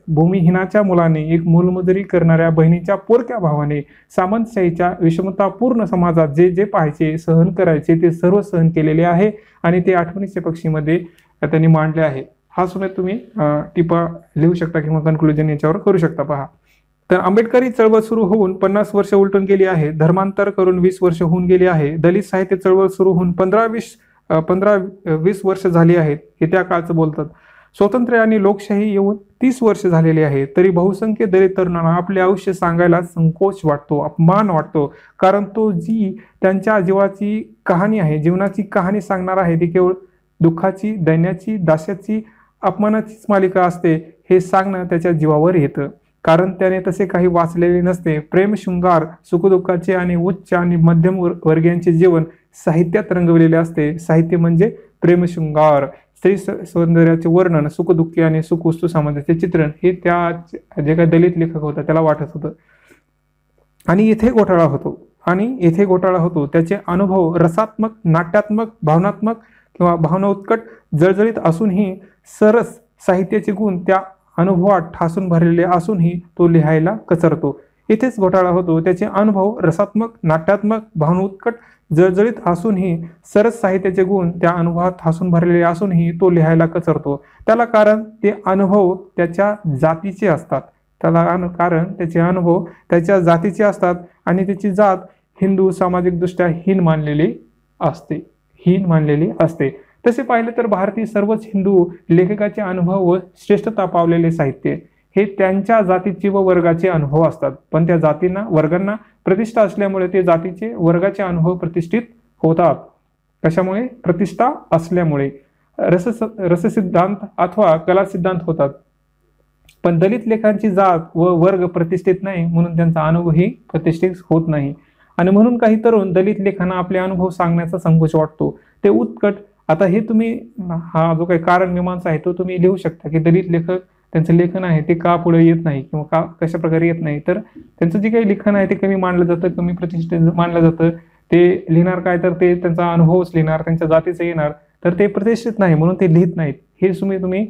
भूमिहीनाच्या मुलाने, एक मोलमजुरी करणाऱ्या बहिणीच्या पोरक्या भावाने, सामंतशाहीच्या विषमतापूर्ण समाजात जे जे पाहायचे, सहन करायचे ते सर्व सहन केलेले आहे आणि ते आठवणीचे पक्षीमध्ये त्यांनी मांडले आहे. हा सुद्धा तुम्ही टिपा लिहू शकता किंवा कन्क्लुजन याच्यावर करू शकता. पहा, तर आंबेडकरी चळवळ सुरू होऊन 50 वर्ष उलटून गेली आहे. धर्मांतर करून 20 वर्ष होऊन गेली आहे. दलित साहित्य चळवळ सुरू होऊन 15-20 वर्ष झाली आहेत, हे त्या काळचं बोलतात. स्वातंत्र्य आणि लोकशाही येऊन 30 वर्ष झालेली आहे. तरी बहुसंख्य दलित तरुणांना आपले आयुष्य सांगायला संकोच वाटतो, अपमान वाटतो. कारण तो जी त्यांच्या जीवाची कहाणी आहे, जीवनाची कहाणी सांगणार आहे, ती केवळ दुःखाची, दैन्याची, दास्याची, अपमानाचीच मालिका असते. हे सांगणं त्याच्या जीवावर येतं, कारण त्याने तसे काही वाचलेले नसते. प्रेम, शृंगार, सुखदुःखाचे आणि उच्च आणि मध्यम वर्गीयांचे जीवन साहित्यात रंगवलेले असते. साहित्य म्हणजे प्रेमशृंगार, स्त्री सौंदर्याचे वर्णन, सुखदुःखी आणि सुखवस्तू समाजाचे चित्रण हे त्या जे काही दलित लेखक होता त्याला वाटत होतं. आणि इथे घोटाळा होतो. त्याचे अनुभव रसात्मक, नाट्यात्मक, भावनात्मक किंवा भावनोत्कट, जळजळीत असूनही सरस साहित्याचे गुण त्या अनुभवात ठासून भरलेले असूनही तो लिहायला कचरतो. इथेच घोटाळा होतो. त्याचे अनुभव रसात्मक, नाट्यात्मक, भावनोत्कट, जळजळीत असूनही सरस साहित्याचे गुण त्या अनुभवात ठासून भरलेले असूनही तो लिहायला कचरतो. त्याला कारण ते अनुभव त्याच्या जातीचे असतात. त्याचे अनुभव त्याच्या जातीचे असतात आणि त्याची जात हिंदू सामाजिकदृष्ट्या हीन मानलेली असते. तसे पाहिले तर भारतीय सर्वच हिंदू लेखकाचे अनुभव व श्रेष्ठता पावलेले साहित्य हे त्यांच्या जातीचे व वर्गाचे अनुभव असतात. पण त्या वर्गांना प्रतिष्ठा असल्यामुळे ते जातीचे, वर्गाचे अनुभव प्रतिष्ठित होतात. कशामुळे? प्रतिष्ठा असल्यामुळे. रससिद्धांत अथवा कला सिद्धांत होतात. पण दलित लेखांची जात व वर्ग प्रतिष्ठित नाही, म्हणून त्यांचा अनुभवही प्रतिष्ठित होत नाही. आणि म्हणून काही तरुण दलित लेखांना आपले अनुभव सांगण्याचा संकोच वाटतो. ते उत्कट. आता हे तुम्ही, हा जो काही कारण मीमांसा आहे तो तुम्ही लिहू शकता की दलित लेखक त्यांचं लेखन आहे ते का पुढे येत नाही किंवा कशा प्रकारे येत नाही. तर त्यांचं जे काही लिखाण आहे ते कमी मानलं जातं, कमी प्रतिष्ठित मानलं जातं. ते लिहिणार काय, तर ते त्यांचा अनुभवच लिहिणार, त्यांच्या जातीचं येणार, तर ते प्रतिष्ठित नाही म्हणून ते लिहित नाहीत. हे तुम्ही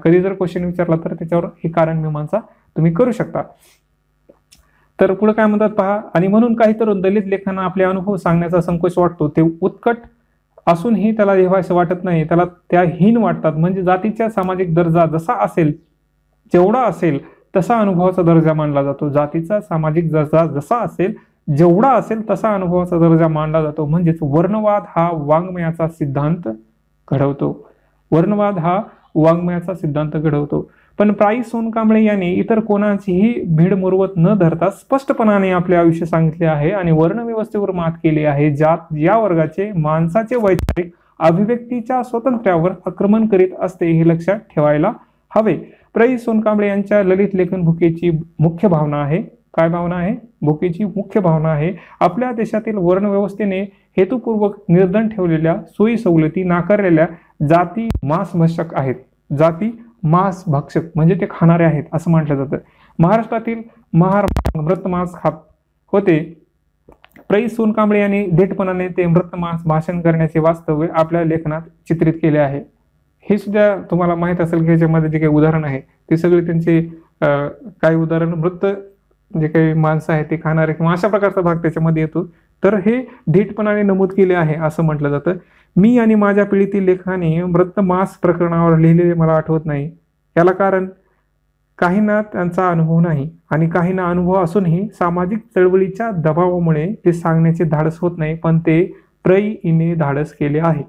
कधी जर क्वेश्चन विचारला तर त्याच्यावर हे कारण मीमांसा तुम्ही करू शकता. तर पुढे काय म्हणतात पहा. आणि म्हणून काही तरुण दलित लेखांना आपले अनुभव सांगण्याचा संकोच वाटतो. ते उत्कट असूनही त्याला लिहायचं वाटत नाही, त्याला त्या हीन वाटतात. म्हणजे जातीच्या सामाजिक दर्जा जेवढा असेल तसा अनुभवाचा दर्जा मानला जातो. जातीचा सामाजिक दर्जा जेवढा असेल तसा अनुभवाचा दर्जा मानला जातो. म्हणजेच वर्णवाद हा वाङ्मयाचा सिद्धांत घडवतो. पण प्रा. सोनकांबळे यांनी इतर कोणाचीही भीड मुरवत न धरता स्पष्टपणाने आपले आयुष्य सांगितले आहे आणि वर्णव्यवस्थेवर मात केली आहे, ज्यात या वर्गाचे माणसाचे वैचारिक अभिव्यक्तीच्या स्वातंत्र्यावर आक्रमण करीत असते, हे लक्षात ठेवायला हवे. प्रा. सोनकांबळे यांच्या ललित लेखन भूकेची मुख्य भावना आहे. काय भावना आहे? भूकेची मुख्य भावना आहे. आपल्या देशातील वर्णव्यवस्थेने हेतुपूर्वक निर्धन ठेवलेल्या सोयी सवलती नाकारलेल्या जाती मांसभक्षक आहेत. जाती मांसभक्षक म्हणजे ते खाणारे आहेत असं म्हटलं जातं. महाराष्ट्रातील महार मृतमांस खात होते. प्रा. सोनकांबळे यांनी थेटपणाने ते मृतमांस भाषण करण्याचे वास्तव आपल्या लेखनात चित्रित केले आहे. हे सुद्धा तुम्हाला माहित असेल की याच्यामध्ये जे काही उदाहरण आहे ते सगळे त्यांचे काही उदाहरण मृत जे काही माणसं आहेत ते खाणारे किंवा अशा प्रकारचा भाग त्याच्यामध्ये येतो. तर हे धीटपणाने नमूद केले आहे असं म्हटलं जातं. मी आणि माझ्या पिढीतील लेखाने मृतमांस प्रकरणावर लिहिलेले मला आठवत नाही. याला कारण काहींना त्यांचा अनुभव नाही आणि काहींना अनुभव असूनही सामाजिक चळवळीच्या दबावामुळे ते सांगण्याचे धाडस होत नाही, पण ते प्रा.ईने धाडस केले आहे.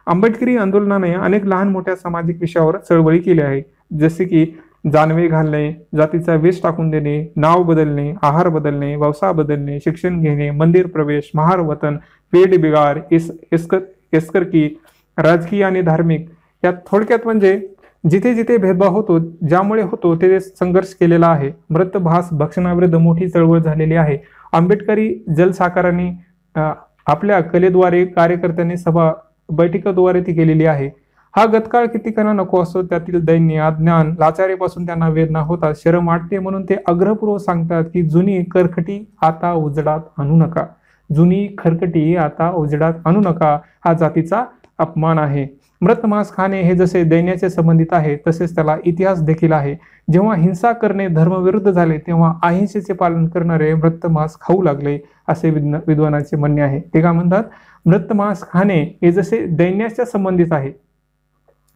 आंबेडकरी आंदोलनाने अनेक लहान मोठ्या सामाजिक विषयावर चळवळी केली आहे, जसे की जानवे घालणे, जातीचा वेश टाकून देणे, नाव बदलणे, आहार बदलणे, व्यवसाय बदलणे, शिक्षण घेणे, मंदिर प्रवेश, महार वतन, वेड बिगार, एस्करकी, राजकीय आणि धार्मिक, या थोडक्यात म्हणजे जिथे जिथे भेदभाव होतो, ज्यामुळे होतो ते संघर्ष केलेला आहे. मृतभास भक्षणाविरुद्ध मोठी चळवळ झालेली आहे. आंबेडकरी जलसाकारांनी आपल्या कलेद्वारे, कार्यकर्त्यांनी सभा बैठकीद्वारे ती केलेली आहे. हा गतकाळ कितीकांना नको असतो, त्यातील दैन्य, अज्ञान, लाचारीपासून त्यांना वेदना होतात, शरम वाटते, म्हणून ते आग्रहपूर्वक सांगतात की जुनी खरकटी आता उजडात आणू नका. जुनी खरकटी आता उजडात आणू नका हा जातीचा अपमान आहे. मृत मांस खाणे हे जसे दैन्याचे संबंधित आहे, तसेच त्याला इतिहास देखील आहे. जेव्हा हिंसा करणे धर्मविरुद्ध झाले, तेव्हा अहिंसेचे पालन करणारे मृत मांस खाऊ लागले, असे विद्वानाचे म्हणणे आहे. ते का म्हणतात? मृत मांस खाणे हे जसे दैन्याच्या संबंधित आहे,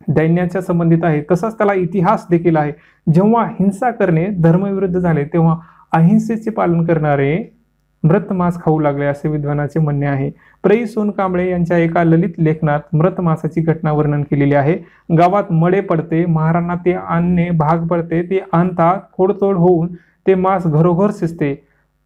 दैन्याच्या संबंधित आहे, तसाच त्याला इतिहास देखील आहे. जेव्हा हिंसा करणे धर्मविरुद्ध झाले, तेव्हा अहिंसेचे पालन करणारे मृत मांस खाऊ लागले, असे विद्वानाचे म्हणणे आहे. प्रै सोनकांबळे यांच्या एका ललित लेखनात मृत मांसाची घटना वर्णन केलेली आहे. गावात मळे पडते, महारांना ते आणणे भाग पडते, ते आणतात, खोडतोड होऊन ते मांस घरोघर शिजते.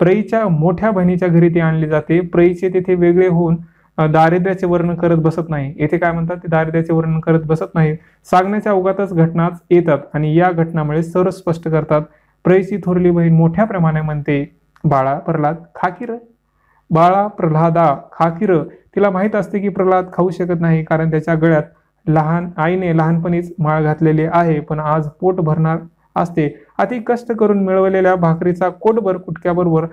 प्रईच्या मोठ्या बहिणीच्या घरी ते आणले जाते. प्रईचे तेथे वेगळे होऊन दारिद्र्याचे वर्णन करत बसत नाही. येथे काय म्हणतात? ते दारिद्र्याचे वर्णन करत बसत नाही, सांगण्याच्या अवघातच घटनाच येतात आणि या घटनामुळे सर्व स्पष्ट करतात. प्रईची थोरली बहीण मोठ्या प्रमाणे म्हणते, बाळा प्रल्हाद खाकीर, बाळा प्रल्हादा खाकीर. तिला माहित असते की प्रल्हाद खाऊ शकत नाही, कारण त्याच्या गळ्यात आईने लहानपणीच माळ घातलेली आहे. पण आज पोट भरणार असते. अति कष्ट करून मिळवलेल्या भाकरीचा कोटभर कुटक्याबरोबर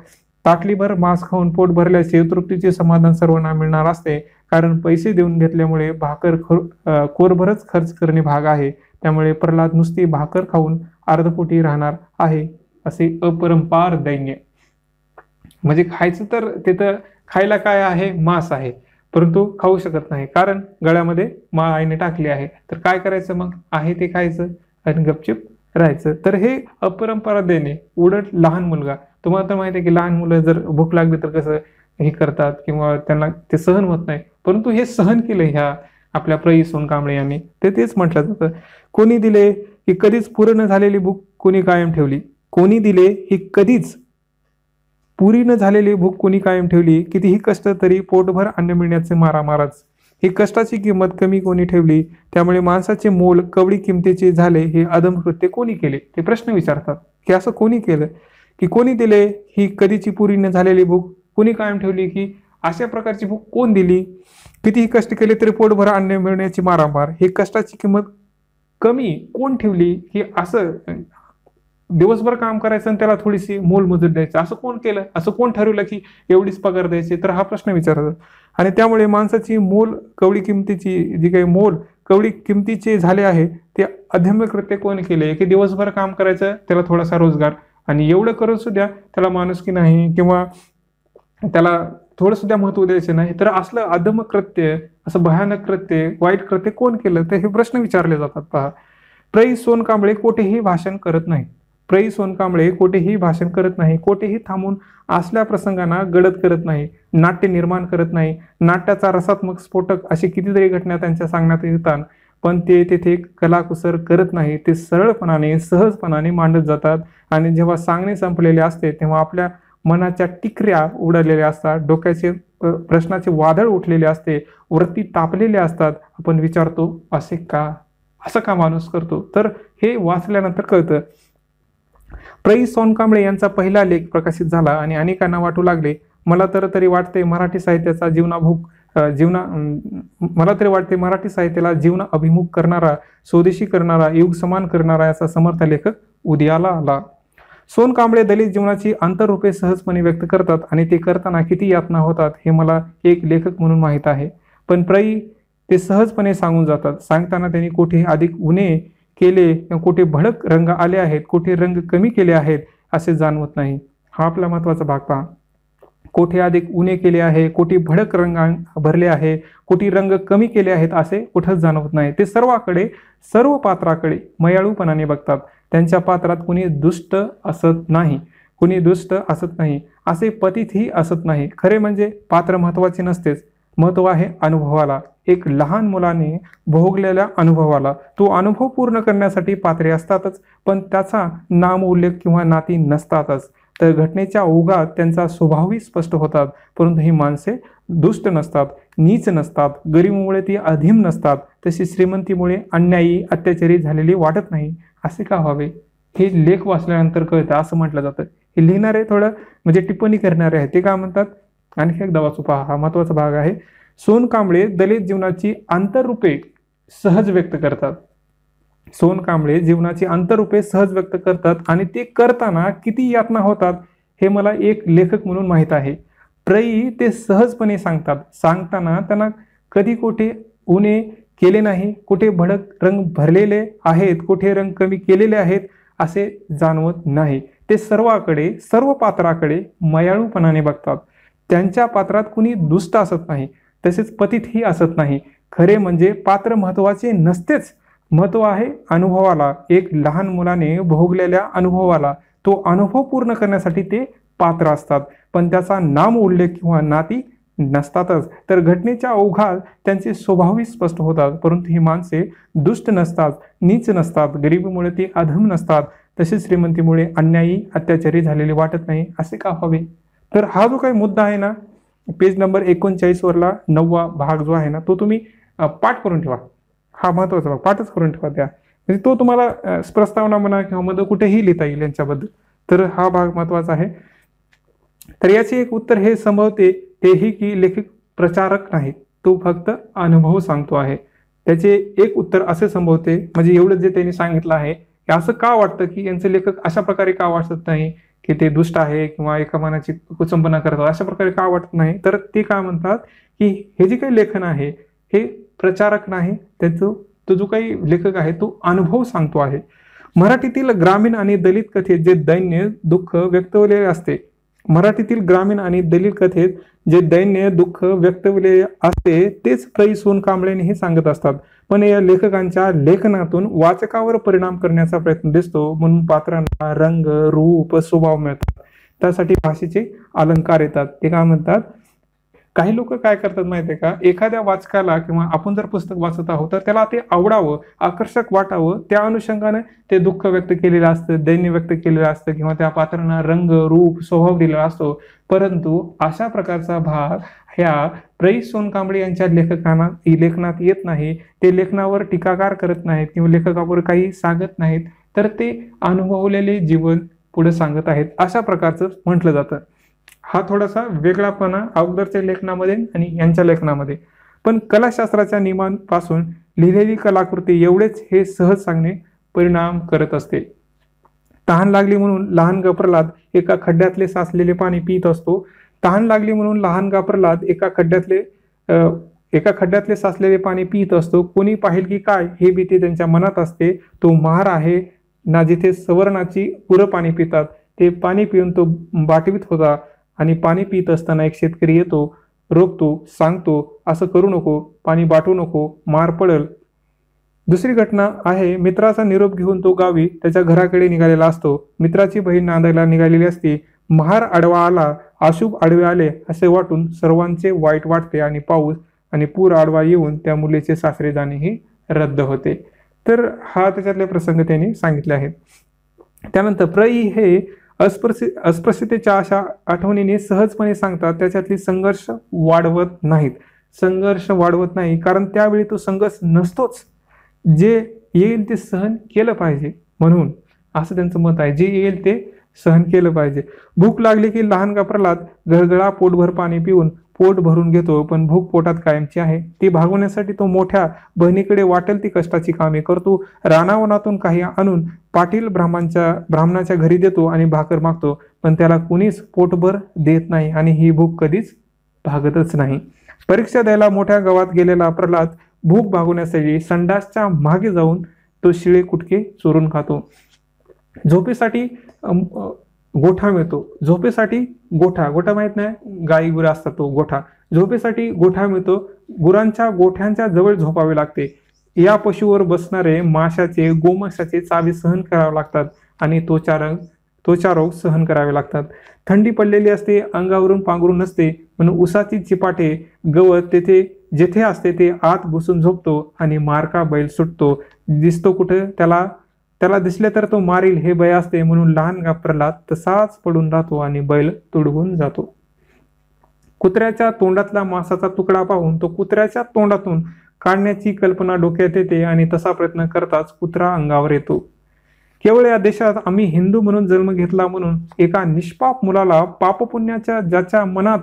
ताटलीभर मांस खाऊन पोट भरल्याचे तृप्तीचे समाधान सर्वांना मिळणार असते, कारण पैसे देऊन घेतल्यामुळे भाकर कोरभरच खर्च करणे भाग आहे. त्यामुळे प्रल्हाद नुसती भाकर खाऊन अर्धपोटी राहणार आहे, असे अपरंपार दैन्य. म्हणजे खायचं तर तिथं खायला काय आहे? मांस आहे, परंतु खाऊ शकत नाही, कारण गळ्यामध्ये माळ आईने टाकली आहे. तर काय करायचं मग? आहे ते खायचं आणि गपचिप राहायचं. तर हे अपरंपरा देणे. उलट लहान मुलगा, तुम्हाला तर माहिती आहे की लहान मुलं जर भूक लागली तर कसं हे करतात किंवा त्यांना ते सहन होत नाही, परंतु हे सहन केलं ह्या आपल्या प्रै सोनकांबळे यांनी. तेच म्हटलं जातं, कोणी दिले ही कधीच पूर्ण झालेली भूक कोणी कायम ठेवली. कोणी दिले ही कधीच पुरी न झालेली भूक कोणी कायम ठेवली. कितीही कष्ट तरी पोटभर अन्न मिळण्याचे मारामारच. ही कष्टाची किंमत कमी कोणी ठेवली. त्यामुळे माणसाचे मोल कवडी किमतीचे झाले. हे अधमकृत्य कोणी केले? ते प्रश्न विचारतात की असं कोणी केलं, की कोणी दिले ही कधीची पुरी न झालेली भूक कोणी कायम ठेवली, की अशा प्रकारची भूक कोण दिली. कितीही कष्ट केले तरी पोटभर अन्न मिळण्याची मारामार. ही कष्टाची किंमत कमी कोण ठेवली, की असं दिवसभर काम करायचं आणि त्याला थोडीशी मोलमजूर द्यायचं, असं कोण केलं? असं कोण ठरवलं की एवढीच पगार द्यायची? तर हा प्रश्न विचारतात. आणि त्यामुळे माणसाची मोल कवडी किमतीची जी काही मोल कवडी किमतीचे झाले आहे, ते अधम्य कृत्य कोण केले, की दिवसभर काम करायचं, त्याला थोडासा रोजगार, आणि एवढं करून सुद्धा त्याला माणुसकी नाही किंवा त्याला थोडं सुद्धा महत्व द्यायचं नाही. तर असलं अधम कृत्य, असं भयानक कृत्य, वाईट कृत्य कोण केलं? तर हे प्रश्न विचारले जातात. पहा, प्रै सोनकांबळे कोठेही भाषण करत नाही. प्रै सोनकांबळे कोठेही भाषण करत नाही, कोठेही थांबून असल्या प्रसंगांना गडद करत नाही, नाट्य निर्माण करत नाही. नाट्याचा रसात्मक स्फोटक अशी कितीतरी घटना त्यांच्या सांगण्यात येतात, पण ते तेथे कलाकुसर करत नाही. ते सरळपणाने, सहजपणाने मांडत जातात. आणि जेव्हा सांगणे संपलेले असते, तेव्हा आपल्या मनाच्या टिकऱ्या उडालेल्या असतात, डोक्याचे प्रश्नाचे वादळ उठलेले असते, वरती तापलेले असतात. आपण विचारतो, असे का? असं का माणूस करतो? तर हे वाचल्यानंतर कळतं. प्रै सोनकांबळे यांचा पहिला लेख प्रकाशित झाला आणि अनेकांना वाटू लागले. मला तरी वाटते मराठी साहित्याचा मला तरी वाटते मराठी साहित्याला जीवन अभिमुख करणारा, स्वदेशी करणारा, युग समान करणारा याचा समर्थ लेखक उदयाला आला. सोनकांबळे दलित जीवनाची आंतररूपे सहजपणे व्यक्त करतात आणि ते करताना किती यातना होतात हे मला एक लेखक म्हणून माहीत आहे. पण प्रै ते सहजपणे सांगून जातात. सांगताना त्यांनी कुठे अधिक उणे केले, कुठे भडक रंग आले आहेत, कुठे रंग कमी केले आहेत असे जाणवत नाही. हा आपला महत्वाचा भाग पहा. कोठे अधिक उणे केले आहे, कोठे भडक रंग भरले आहे, कोठे रंग कमी केले आहेत असे कुठंच जाणवत नाही. ते सर्व पात्राकडे मयाळूपणाने बघतात. त्यांच्या पात्रात कुणी दुष्ट असत नाही, कुणी दुष्ट असत नाही, असे पतितही असत नाही. खरे म्हणजे पात्र महत्वाचे नसतेच, महत्व आहे अनुभवाला, एक लहान मुलाने भोगलेल्या अनुभवाला. तो अनुभव पूर्ण करण्यासाठी पात्रे असतातच, पण त्याचा नामोल्लेख किंवा नाती नसतातच. तर घटनेच्या ओघात त्यांचा स्वभावही स्पष्ट होतात. परंतु ही माणसे दुष्ट नसतात, नीच नसतात, गरिबीमुळे ती अधीम नसतात, तशी श्रीमंतीमुळे अन्यायी अत्याचारी झालेली वाटत नाही. असे का व्हावे हे लेख वाचल्यानंतर कळतं असं म्हटलं जातं. हे लिहिणारे थोडं म्हणजे टिप्पणी करणारे आहेत, ते काय म्हणतात आणखी एकदा वाचू पहा, हा महत्वाचा भाग आहे. सोनकांबळे दलित जीवनाची आंतररूपे सहज व्यक्त करतात. सोनकांबळे जीवनाची आंतररूपे सहज व्यक्त करतात आणि ते करताना किती यातना होतात हे मला एक लेखक म्हणून माहीत आहे. प्रई ते सहजपणे सांगतात. सांगताना त्यांना कधी कुठे उणे केले नाही, कुठे भडक रंग भरलेले आहेत, कुठे रंग कमी केलेले आहेत असे जाणवत नाही. ते सर्व पात्राकडे मयाळूपणाने बघतात. त्यांच्या पात्रात कुणी दुष्ट असत नाही, तसेच पतितही असत नाही. खरे म्हणजे पात्र महत्वाचे नसतेच, महत्व आहे अनुभवाला, एक लहान मुलाने भोगलेल्या अनुभवाला. तो अनुभव पूर्ण करण्यासाठी ते पात्र असतात, पण त्याचा नाम उल्लेख किंवा नाती नसतातच. तर घटनेच्या ओघात त्यांचे स्वभावही स्पष्ट होतात. परंतु ही माणसे दुष्ट नसतात, नीच नसतात, गरिबीमुळे ती अधम नसतात, तसेच श्रीमंतीमुळे अन्यायी अत्याचारी झालेले वाटत नाही. असे का व्हावे? तर हा जो काही मुद्दा आहे ना, पेज नंबर 39 वरला 9वा भाग जो आहे ना, तो तुम्ही पाठ करून ठेवा. हा महत्वाचा भाग पाठच करून ठेवा त्या, म्हणजे तो तुम्हाला प्रस्तावना म्हणा किंवा मध्ये कुठेही लिहिता येईल यांच्याबद्दल. तर हा भाग महत्वाचा आहे. तर याचे एक उत्तर हे संभवते तेही की लेखक प्रचारक नाही, तो फक्त अनुभव सांगतो आहे. त्याचे एक उत्तर असे संभवते, म्हणजे एवढं जे त्यांनी सांगितलं आहे की असं का वाटतं की यांचे लेखक अशा प्रकारे का वाटत नाही की ते दुष्ट आहे किंवा एका मनाची कुचंबना करतात, अशा प्रकारे का वाटत नाही. तर ते काय म्हणतात की हे जे काही लेखन आहे हे प्रचारक नाही, त्याचं तो जो काही लेखक आहे तो अनुभव सांगतो आहे. मराठीतील ग्रामीण आणि दलित कथेत जे दैन्य दुःख व्यक्तवलेले असते, मराठीतील ग्रामीण आणि दलित कथेत जे दैन्य दुःख व्यक्तवले असते तेच प्र. सोनकांबळेही सांगत असतात. पण या लेखकांच्या लेखनातून वाचकावर परिणाम करण्याचा प्रयत्न दिसतो, म्हणून पात्रांना रंग, रूप, स्वभाव मिळतात. त्यासाठी भाषेचे अलंकार येतात. ते काय म्हणतात, काही लोक काय करतात माहितीये का, एखाद्या वाचकाला किंवा आपण जर पुस्तक वाचत आहोत तर त्याला ते आवडावं, आकर्षक वाटावं, त्या अनुषंगाने ते दुःख व्यक्त केलेलं असतं, दैन्य व्यक्त केलेलं असतं किंवा त्या पात्रांना रंग, रूप, स्वभाव दिलेला असतो. परंतु अशा प्रकारचा भाग ह्या प्र. सोनकांबळे यांच्या लेखनात येत नाही. ते लेखनावर टीकाकार करत नाहीत किंवा लेखकावर काही सांगत नाहीत, तर ते अनुभवलेले जीवन पुढे सांगत आहेत अशा प्रकारचं म्हटलं जातं. हा थोडासा वेगळापणा अगोदरच्या लेखनामध्ये आणि यांच्या लेखनामध्ये. पण कलाशास्त्राच्या नियमांपासून लिहिलेली कलाकृती एवढेच हे सहज सांगणे परिणाम करत असते. तहान लागली म्हणून लहानगा प्रल्हाद एका खड्ड्यातले साचलेले पाणी पित असतो. तहान लागली म्हणून लहानगा प्रल्हाद एका खड्ड्यातले साचलेले पाणी पित असतो. कोणी पाहिल की काय हे भीती त्यांच्या मनात असते. तो महार आहे ना जिथे सवर्णाची पुरं पाणी पितात, ते पाणी पिऊन तो बाटवीत होता. आणि पाणी पित असताना एक शेतकरी येतो, रोखतो, सांगतो असं करू नको, पाणी बाटू नको, मार पडल. दुसरी घटना आहे, मित्राचा निरोप घेऊन तो गावी त्याच्या घराकडे निघालेला असतो. मित्राची बहीण नांदायला निघालेली असते. महार आडवा आला, अशुभ आडवे आले असे वाटून सर्वांचे वाईट वाटते आणि पाऊस आणि पूर आडवा येऊन त्या मुलीचे सासरे जाणेही रद्द होते. तर हा त्याच्यातले प्रसंग त्यांनी सांगितले आहेत. त्यानंतर प्र. हे अस्पृश्यतेच्या अशा आठवणीने सहजपणे सांगतात. त्याच्यातली संघर्ष वाढवत नाही, कारण त्यावेळी तो संघर्ष नसतोच. जे येईल ते सहन केलं पाहिजे, म्हणून असं त्यांचं मत आहे, जे येईल ते सहन केलं पाहिजे. भूक लागली की लहानगा प्रल्हाद गळगळा पोटभर पाणी पिऊन पोट भरून घेतो, पण भूक पोटात कायमची आहे. ती भागवण्यासाठी तो मोठ्या बहिणीकडे वाटेल ती कष्टाची कामे करतो. रानावनातून काही आणून पाटील ब्राह्मणाच्या घरी देतो आणि भाकर मागतो, पण त्याला कुणीच पोटभर देत नाही आणि ही भूक कधीच भागतच नाही. परीक्षा द्यायला मोठ्या गावात गेलेला प्रल्हाद भूक भागवण्यासाठी संडासच्या मागे जाऊन तो शिळे कुटके चोरून खातो. झोपेसाठी गोठा मिळतो. झोपेसाठी गोठा माहित नाही, गाई गुरं असतात तो गोठा. झोपेसाठी गोठा मिळतो. गुरांच्या गोठ्यांच्या जवळ झोपावे लागते. या पशुवर बसणारे गोमाशाचे चावे सहन करावे लागतात आणि त्वचारोग सहन करावे लागतात. थंडी पडलेली असते, अंगावरून पांघरून नसते, म्हणून उसाची चिपाटे गवत तेथे जेथे असते ते आत घुसून झोपतो आणि मारका बैल सुटतो. दिसतो कुठे त्याला त्याला दिसले तर तो मारील हे भय असते, म्हणून लहान प्रल्हाद तसाच पडून राहतो आणि बैल तुडवून जातो. कुत्र्याच्या तोंडातला मांसाचा तुकडा पाहून तो कुत्र्याच्या तोंडातून काढण्याची कल्पना डोक्यात येते आणि तसा प्रयत्न करताच कुत्रा अंगावर येतो. केवळ या देशात आम्ही हिंदू म्हणून जन्म घेतला म्हणून एका निष्पाप मुलाला पापपुण्याच्या ज्याच्या मनात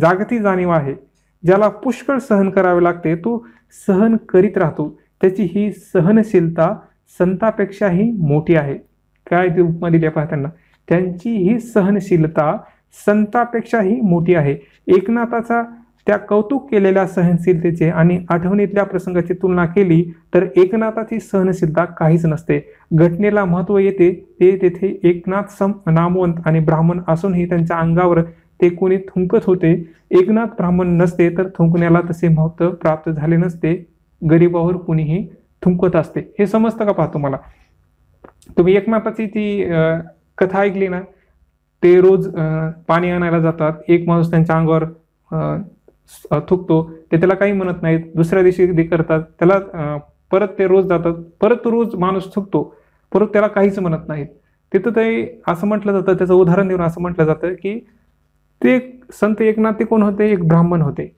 जागती जाणीव आहे, ज्याला पुष्कळ सहन करावे लागते, तो सहन करीत राहतो. त्याची ही सहनशीलता संतापेक्षाही मोठी आहे. काय ती उपमा दिली पाहताना, त्यांची ही सहनशीलता संतापेक्षाही मोठी आहे. एकनाथाचा त्या कौतुक केलेल्या सहनशीलतेचे आणि आठवणीतल्या प्रसंगाची तुलना केली तर एकनाथाची सहनशीलता काहीच नसते. घटनेला महत्व येते ते तेथे एकनाथ नामवंत आणि ब्राह्मण असूनही त्यांच्या अंगावर ते कोणी थुंकत होते. एकनाथ ब्राह्मण नसते तर थुंकण्याला तसे महत्व प्राप्त झाले नसते. गरीबावर कोणीही थुंकत असते. हे समजतं का पहा तुम्हाला? तुम्ही एकनाथाची ती कथा ऐकली ना, ते रोज पाणी आणायला जातात, एक माणूस त्यांच्या अंगावर थुकतो, ते त्याला काही म्हणत नाहीत. दुसऱ्या दिवशी ते करतात, त्याला परत ते रोज जातात, परत रोज माणूस थुकतो, परत त्याला काहीच म्हणत नाहीत. तिथं ते असं म्हटलं जातं, त्याचं उदाहरण देऊन असं म्हटलं जातं की ते संत एकनाथ ते कोण होते? एक ब्राह्मण होते.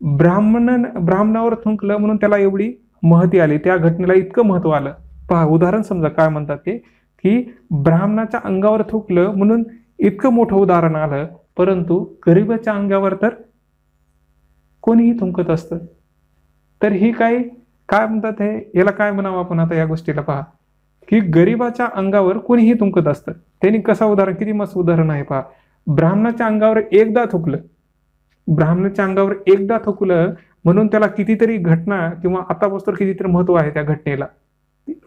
ब्राह्मणावर थुंकलं म्हणून त्याला एवढी महती आली, त्या घटनेला इतकं महत्व आलं. पहा उदाहरण समजा काय म्हणतात ते, की ब्राह्मणाच्या अंगावर थुंकलं म्हणून इतकं मोठं उदाहरण आलं, परंतु गरीबाच्या अंगावर तर कोणीही थुंकत असतं. तर ही काय म्हणतात, हे याला काय म्हणावं आपण आता या गोष्टीला? पहा की गरीबाच्या अंगावर कोणीही थुंकत असतं. त्यांनी कसं उदाहरण, किती मस्त उदाहरण आहे पहा. ब्राह्मणाच्या अंगावर एकदा थुकलं म्हणून त्याला कितीतरी घटना किंवा आता वस्तूर कितीतरी महत्व आहे त्या घटनेला,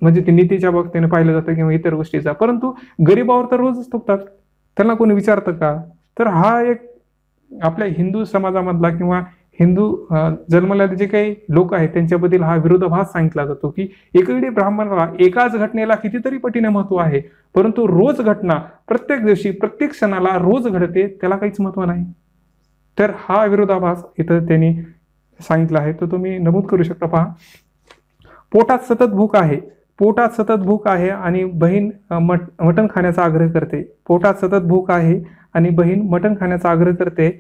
म्हणजे ते नीतीच्या बाबतीने पाहिलं जातं किंवा इतर गोष्टीचा. परंतु गरीबावर तर रोजच थुकतात, त्यांना कोणी विचारतं का? तर हा एक आपल्या हिंदू समाजामधला किंवा हिंदू जन्मलेले जे काही लोक आहेत त्यांच्याबद्दल हा विरोधाभास सांगितला जातो की एकीकडे ब्राह्मणाला एकाच घटनेला कितीतरी पटीने महत्व आहे, परंतु रोज घटना प्रत्येक दिवशी प्रत्येक क्षणाला रोज घडते त्याला काहीच महत्व नाही. तर हा विरोधाभास इथं त्यांनी सांगितला आहे, तो तुम्ही नमूद करू शकता. पहा, पोटात सतत भूक आहे आणि बहीण मटण खाण्याचा आग्रह करते. पोटात सतत भूक आहे आणि बहीण मटण खाण्याचा आग्रह करते,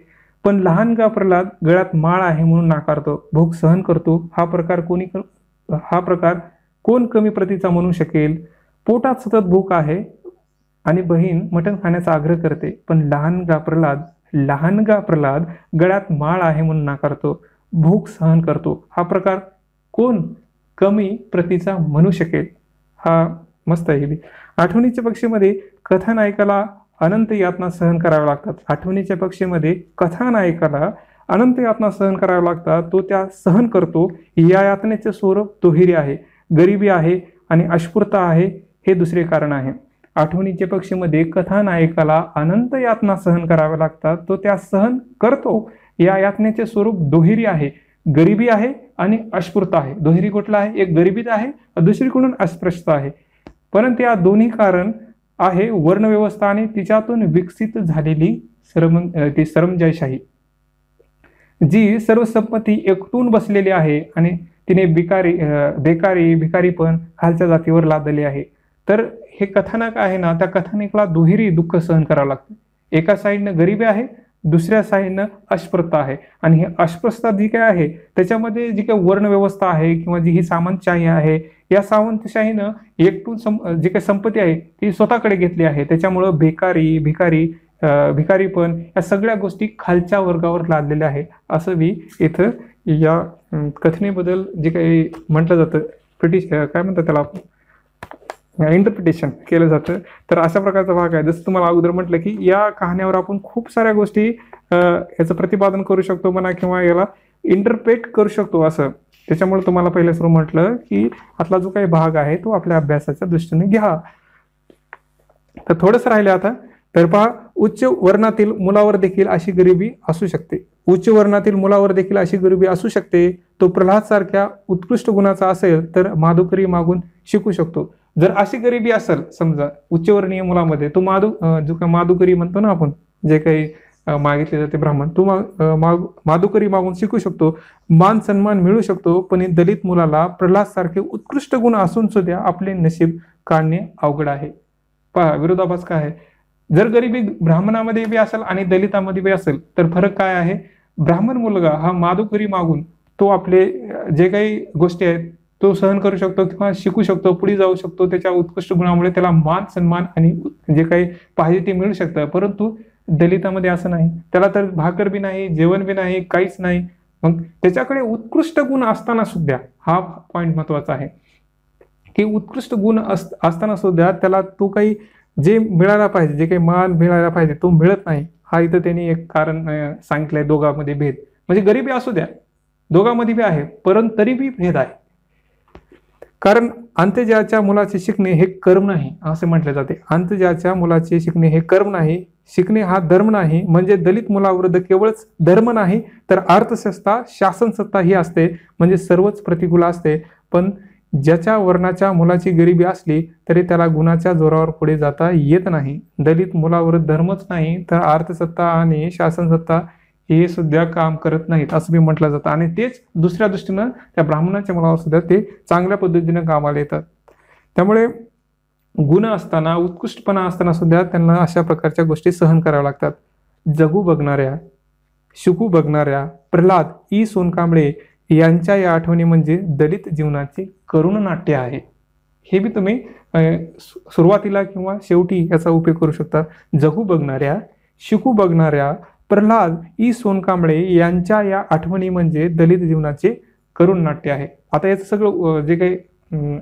पण लहान प्रल्हाद गळ्यात माळ आहे म्हणून नाकारतो, भूक सहन करतो. हा प्रकार कोण कमी प्रतीचा म्हणू शकेल? पोटात सतत भूक आहे आणि बहीण मटण खाण्याचा आग्रह करते, पण लहानगा प्रल्हाद गळ्यात माळ आहे म्हणून नाकारतो, भूक सहन करतो. हा प्रकार कोण कमी प्रतीचा म्हणू शकेल? हा मस्त आहे. आठवणीच्या पक्षीमध्ये कथानायकाला अनंत यातना सहन कराव्या लागतात. आठवणीच्या पक्षीमध्ये कथानायकाला अनंत यातना सहन कराव्या लागतात, तो त्या सहन करतो. या यातनेचे स्वरूप दुहेरी आहे. गरिबी आहे आणि अस्पृश्यता आहे, हे दुसरे कारण आहे. आठवणीच्या पक्षीमध्ये कथानायकाला अनंत यातना सहन कराव्या लागतात, तो त्या सहन करतो. या यातनेचे स्वरूप दुहेरी आहे, गरिबी आहे आणि अस्पृश्यता आहे. दुहेरी कुठला आहे? एक गरिबीत आहे, दुसरीकडून अस्पृश्यता आहे. परंतु या दोन्ही कारण आहे वर्णव्यवस्था आणि तिच्यातून विकसित झालेली सरंजाईशाही, जी सर्व संपत्ती एकटून बसलेली आहे आणि तिने भिकारीपण खालच्या जातीवर लादले आहे. तर हे कथानक आहे ना, त्या कथानकाला दुहेरी दुःख सहन करावं लागतं. एका साईडनं गरिबी आहे, दुसऱ्या साईडनं अस्पृश्यता आहे. आणि ही अस्पृश्यता जी काय आहे त्याच्यामध्ये जी काही वर्णव्यवस्था आहे किंवा जी ही सामंतशाही आहे, या सामंतशाहीनं एकटून जी काही संपत्ती आहे ती स्वतःकडे घेतली आहे. त्याच्यामुळं भिकारीपण या सगळ्या गोष्टी खालच्या वर्गावर लादलेल्या आहे, असं मी इथं या कथनेबद्दल जे काही म्हटलं जातं काय म्हणतात त्याला इंटरप्रिटेशन केलं जातं. तर अशा प्रकारचा भाग आहे. जसं तुम्हाला अगोदर म्हटलं की या कहाण्यावर आपण खूप साऱ्या गोष्टी याचं प्रतिपादन करू शकतो म्हणा किंवा याला इंटरप्रेट करू शकतो असं. त्याच्यामुळे तुम्हाला पहिले सुरू म्हटलं की आतला जो काही भाग आहे तो आपल्या अभ्यासाच्या दृष्टीने घ्या. तर थोडंच राहिले आता. तर पहा, उच्च वर्णातील मुलावर देखील अशी गरिबी असू शकते. तो प्रल्हाद सारख्या उत्कृष्ट गुणाचा असेल तर माधुकरी मागून शिकू शकतो. जर अशी गरिबी असेल समजा उच्चवर्णीय मुलामध्ये, तो जो काही माधुकरी म्हणतो ना आपण, जे काही मागितले जाते ब्राह्मण. तू माधुकरी मागून शिकू शकतो, मान सन्मान मिळू शकतो, पण दलित मुलाला प्रल्हाद सारखे उत्कृष्ट गुण असून सुद्धा आपले नशीब काढणे अवघड आहे. पहा विरोधाभास काय आहे. जर गरिबी ब्राह्मणामध्ये बी असेल आणि दलितामध्ये बी असेल तर फरक काय आहे. ब्राह्मण मुलगा हा माधुकरी मागून तो आपले जे काही गोष्टी आहेत तो सहन करू शकतो किंवा शिकू शकतो, पुढे जाऊ शकतो. त्याच्या उत्कृष्ट गुणामुळे त्याला मान सन्मान आणि जे काही पाहिजे ते मिळू शकतं. परंतु दलितामध्ये असं नाही. त्याला तर भाकर बी नाही, जेवण बी नाही, काहीच नाही. मग त्याच्याकडे उत्कृष्ट गुण असताना सुद्धा, हा पॉइंट महत्वाचा आहे की उत्कृष्ट गुण असताना सुद्धा त्याला तो काही जे मिळायला पाहिजे, जे काही मान मिळायला पाहिजे तो मिळत नाही. हा इथं त्यांनी एक कारण सांगितलंय. दोघांमध्ये भेद म्हणजे गरिबी असू द्या, दोघांमध्ये बी आहे, परंतु तरी बी भेद आहे. कारण अंत्यजाच्या मुलाचे शिकणे हे कर्म नाही असे म्हटले जाते. अंत्यजाच्या मुलाचे शिकणे हे कर्म नाही, शिकणे हा धर्म नाही. म्हणजे दलित मुलाविरुद्ध केवळच धर्म नाही तर अर्थसत्ता, शासनसत्ता ही असते. म्हणजे सर्वच प्रतिकूल असते. पण ज्याच्या वर्णाच्या मुलाची गरिबी असली तरी त्याला गुणाच्या जोरावर पुढे जाता येत नाही. दलित मुलाविरुद्ध धर्मच नाही तर अर्थसत्ता आणि शासनसत्ता हे सुद्धा काम करत नाहीत असं मी म्हटलं जातं. आणि तेच दुसऱ्या दृष्टीनं त्या ब्राह्मणाच्या मुलावर सुद्धा ते चांगल्या पद्धतीने कामाला येतात. त्यामुळे गुण असताना, उत्कृष्टपणा असताना सुद्धा त्यांना अशा प्रकारच्या गोष्टी सहन कराव्या लागतात. जगू बघणाऱ्या, शिकू बघणाऱ्या प्रल्हाद ई सोनकांबळे यांच्या या आठवणी म्हणजे दलित जीवनाचे करुण नाट्य आहे. हे बी तुम्ही सुरुवातीला किंवा शेवटी याचा उपयोग करू शकता. जगू बघणाऱ्या, शिकू बघणाऱ्या प्रल्हाद ई सोनकांबळे यांच्या या आठवणी म्हणजे दलित जीवनाचे करुण नाट्य आहे. आता याचं सगळं जे काही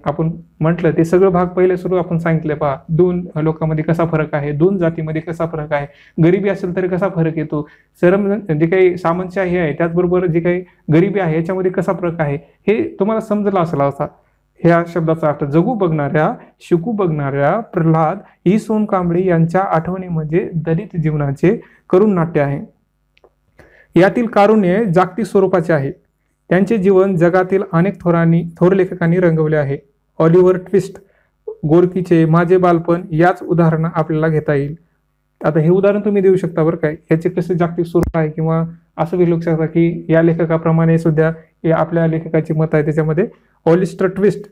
आपण म्हटलं ते सगळं भाग पहिले सुरू आपण सांगितले. पहा, दोन लोकांमध्ये कसा फरक आहे, दोन जातीमध्ये कसा फरक आहे, गरिबी असेल तरी कसा फरक येतो, जे काही सामंतशाही आहे त्याचबरोबर जे काही गरिबी आहे याच्यामध्ये कसा फरक आहे हे तुम्हाला समजलं असेल. असा ह्या शब्दाचा अर्थ जगू बघणाऱ्या, शिकू बघणाऱ्या प्रल्हाद ई सोनकांबळे यांच्या आठवणी म्हणजे दलित जीवनाचे करुण नाट्य आहे. यातील कारुण्य जागतिक स्वरूपाचे आहे. त्यांचे जीवन जगातील अनेक थोर लेखकांनी रंगवले आहे. ऑलिव्हर ट्विस्ट, गोरकीचे माझे बालपण याच उदाहरण आपल्याला घेता येईल. आता हे उदाहरण तुम्ही देऊ शकता बरं काय, याचे कसे जागतिक स्वरूप आहे किंवा असं बी लोक शकता की या लेखकाप्रमाणे सुद्धा आपल्या लेखकाची मत आहे त्याच्यामध्ये. ऑलिस्टर ट्विस्ट,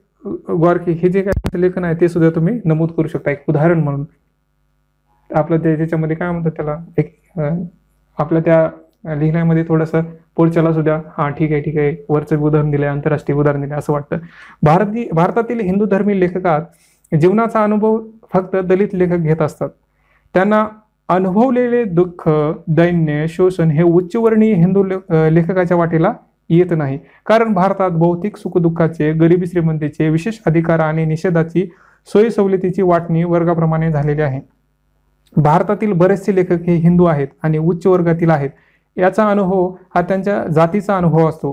गोरकी हे जे काही लेखन आहे ते सुद्धा तुम्ही नमूद करू शकता एक उदाहरण म्हणून. आपलं त्याच्यामध्ये काय म्हणतात त्याला, एक आपल्या त्या लिहिण्यामध्ये थोडंसं पुढच्याला सुद्धा ठीक आहे वरचं उदाहरण दिलंय, आंतरराष्ट्रीय उदाहरण दिलंय असं वाटतं. भारतातील हिंदू धर्मी लेखकात जीवनाचा अनुभव फक्त दलित लेखक घेत असतात. त्यांना अनुभवलेले दुःख, दैन्य, शोषण हे उच्चवर्णीय हिंदू लेखकाच्या वाटेला येत नाही. कारण भारतात भौतिक सुखदुःखाचे, गरिबी श्रीमंतीचे, विशेष अधिकार आणि निषेधाची, सोयी सवलतीची वाटणी वर्गाप्रमाणे झालेली आहे. भारतातील बरेचसे लेखक हे हिंदू आहेत आणि उच्च वर्गातील आहेत. याचा अनुभव हा त्यांच्या जातीचा अनुभव असतो.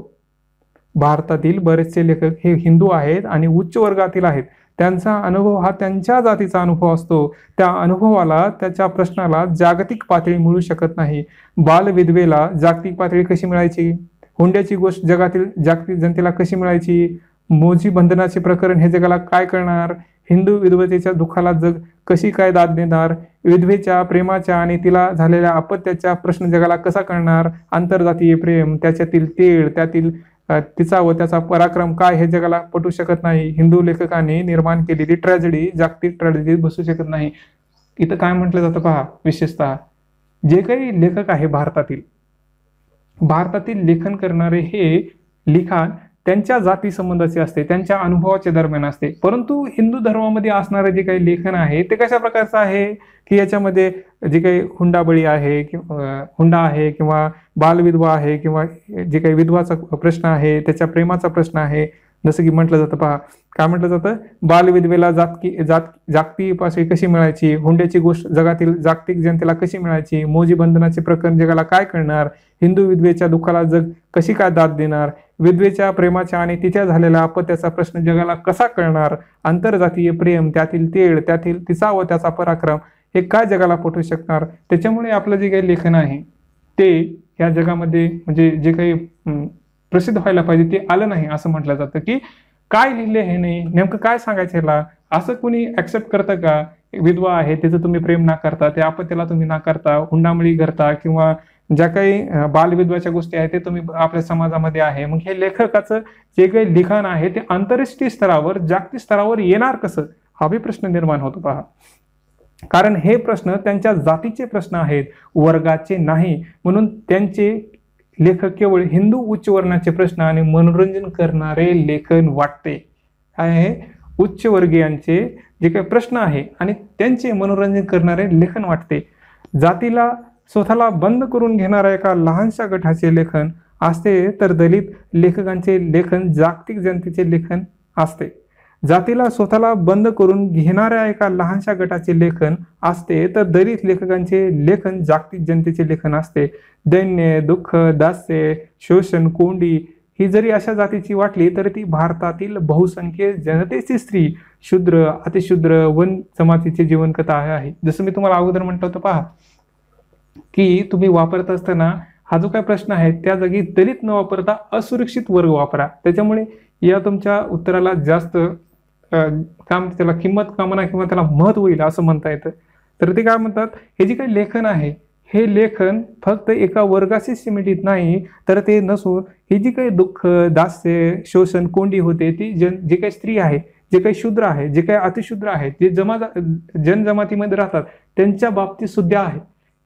भारतातील बरेचसे लेखक हे हिंदू आहेत आणि उच्च वर्गातील आहेत. त्यांचा अनुभव हा त्यांच्या जातीचा अनुभव असतो. त्या अनुभवाला, त्याच्या प्रश्नाला जागतिक पातळी मिळू शकत नाही. बालविधवेला जागतिक पातळी कशी मिळायची, हुंड्याची गोष्ट जगातील जागतिक जनतेला कशी मिळायची, मोजी बंधनाचे प्रकरण हे जगाला काय करणार, हिंदू विधवतेच्या दुःखाला जग कशी काय दाद देणार, विधवेच्या प्रेमाच्या आणि तिला झालेल्या अपत्याचा प्रश्न जगाला कसा कळणार, आंतरजातीय प्रेम, त्याच्यातील तेढ, त्यातील तिचा व त्याचा पराक्रम काय हे जगाला पटू शकत नाही. हिंदू लेखकांनी निर्माण केलेली ट्रॅजेडी जागतिक ट्रॅजेडीत बसू शकत नाही. इथं काय म्हटलं जातं पहा, विशेषतः जे काही लेखक आहे भारतातील लेखन करणारे हे लिखाण त्यांच्या जाती संबंधाचे असते, त्यांच्या अनुभवाच्या दरम्यान असते. परंतु हिंदू धर्मामध्ये असणारे जे काही लेखन आहे ते कशा प्रकारचं आहे की याच्यामध्ये जे काही हुंडाबळी आहे किंवा हुंडा आहे किंवा बालविधवा आहे किंवा जे काही विधवाचा प्रश्न आहे, त्याच्या प्रेमाचा प्रश्न आहे. जसं की म्हटलं जातं पहा, काय म्हटलं जातं, बालविधवेला जागतिक पातळी कशी मिळायची, हुंड्याची गोष्ट जगातील जागतिक जनतेला कशी मिळायची, मोजी बंधनाचे प्रकरण जगाला काय करणार, हिंदू विधवेच्या दुःखाला जग कशी काय दाद देणार, विधवेच्या प्रेमाच्या आणि तिच्या झालेल्या अपत्याचा प्रश्न जगाला कसा कळणार, आंतरजातीय प्रेम, त्यातील तेढ, त्यातील तिचा व त्याचा पराक्रम हे काय जगाला पटवू शकणार. त्याच्यामुळे आपलं जे काही लेखन आहे ते या जगामध्ये म्हणजे जे काही प्रसिद्ध व्हायला पाहिजे ते आलं नाही. असं म्हटलं जातं की काय लिहिले हे नाही, नेमकं काय सांगायचं ह्याला, असं कोणी ऍक्सेप्ट करतं का विधवा आहे त्याचं तुम्ही प्रेम नाकारता, त्या आपत्याला तुम्ही नाकारता, हुंडामळी करता, किंवा ज्या काही बालविधवाच्या गोष्टी आहेत ते तुम्ही आपल्या समाजामध्ये आहे. मग हे लेखकाचं जे काही लिखाण आहे ते आंतरराष्ट्रीय स्तरावर, जागतिक स्तरावर येणार कसं, हा बी प्रश्न निर्माण होतो पहा. कारण हे प्रश्न त्यांच्या जातीचे प्रश्न आहेत, वर्गाचे नाही. म्हणून त्यांचे लेखक केवळ हिंदू उच्च वर्णाचे प्रश्न आणि मनोरंजन करणारे लेखन वाटते. काय आहे, उच्च वर्गीयांचे जे काही प्रश्न आहे आणि त्यांचे मनोरंजन करणारे लेखन वाटते. जातीला स्वतःला बंद करून घेणाऱ्या एका लहानशा गटाचे लेखन असते, तर दलित लेखकांचे लेखन जागतिक जनतेचे लेखन असते. जातीला स्वतःला बंद करून घेणाऱ्या एका लहानशा गटाचे लेखन असते, तर दलित लेखकांचे लेखन जागतिक जनतेचे लेखन असते. दैन्य, दुःख, दास्य, शोषण, कोंडी ही जरी अशा जातीची वाटली तर ती भारतातील बहुसंख्य जनतेची स्त्री, शूद्र, अतिशूद्र, वन जमातीची जीवनकथा आहे. जसं मी तुम्हाला अगोदर म्हटलं होतं पहा, की तुम्ही वापरत असताना हा जो काय प्रश्न आहे त्या जागी दलित न वापरता असुरक्षित वर्ग वापरा. त्याच्यामुळे या तुमच्या उत्तराला जास्त त्याला किंमत कामना किंवा त्याला महत्व होईल असं म्हणता येतं. तर ते काय म्हणतात, हे जे काही लेखन आहे हे लेखन फक्त एका वर्गाशी सीमित नाही, तर ते नसून हे जी काही दुःख, दास्य, शोषण, कोंडी होते ती जे काही स्त्री आहे, जे काही शूद्र आहे, जे काही अतिशूद्र आहेत, जे जनजमातीमध्ये राहतात त्यांच्या बाबतीत सुद्धा आहे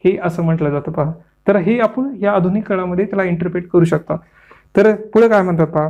हे असं म्हटलं जातं पहा. तर हे आपण या आधुनिक काळामध्ये त्याला इंटरप्रेट करू शकता. तर पुढे काय म्हणतात पहा,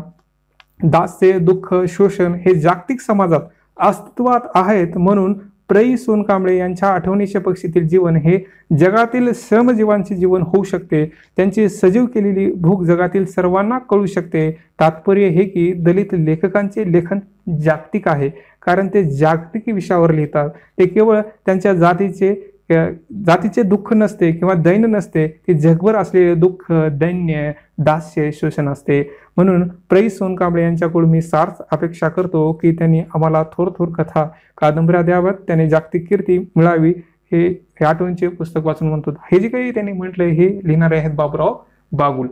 दास्य, दुःख, शोषण हे जागतिक समाजात अस्तित्वात आहेत, म्हणून प्रै सोनकांबळे यांच्या आठवणीच्या पक्षीतील जीवन हे जगातील श्रमजीवांचे जीवन होऊ शकते. त्यांची सजीव केलेली भूक जगातील सर्वांना कळू शकते. तात्पर्य हे की दलित लेखकांचे लेखन जागतिक आहे, कारण ते जागतिक विषयावर लिहितात. ते केवळ त्यांच्या जातीचे दुःख नसते किंवा दैन्य नसते, ते जगभर असलेले दुःख, दैन्य, दास्य, शोषण असते. म्हणून प्रै सोनकांबळे यांच्याकडून मी सार्थ अपेक्षा करतो की त्यांनी आम्हाला थोर थोर कथा, कादंबऱ्या द्याव्यात, त्यांनी जागतिक कीर्ती मिळावी, हे आठवणीचे पुस्तक वाचून म्हणतो. हे जे काही त्यांनी म्हटलंय हे लिहिणारे आहेत बाबूराव बागुल.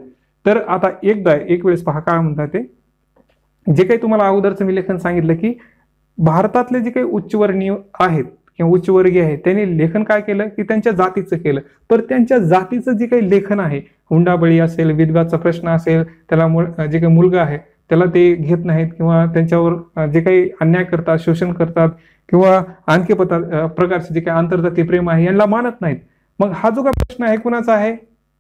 तर आता एक वेळेस पहा काय म्हणतात ते, जे काही तुम्हाला अगोदरचं मी लेखन सांगितलं की भारतातले जे काही उच्चवर्णीय आहेत किंवा उच्चवर्गीय आहे त्यांनी लेखन काय केलं की त्यांच्या जातीचं केलं. तर त्यांच्या जातीचं जे काही लेखन आहे, हुंडाबळी असेल, विधवाचा प्रश्न असेल, त्याला जे काही मुलगा आहे त्याला ते घेत नाहीत किंवा त्यांच्यावर जे काही अन्याय करतात, शोषण करतात किंवा आणखी प्रकारचे जे काही आंतरजातीय प्रेम आहे यांना मानत नाहीत. मग हा जो काही प्रश्न आहे कुणाचा आहे,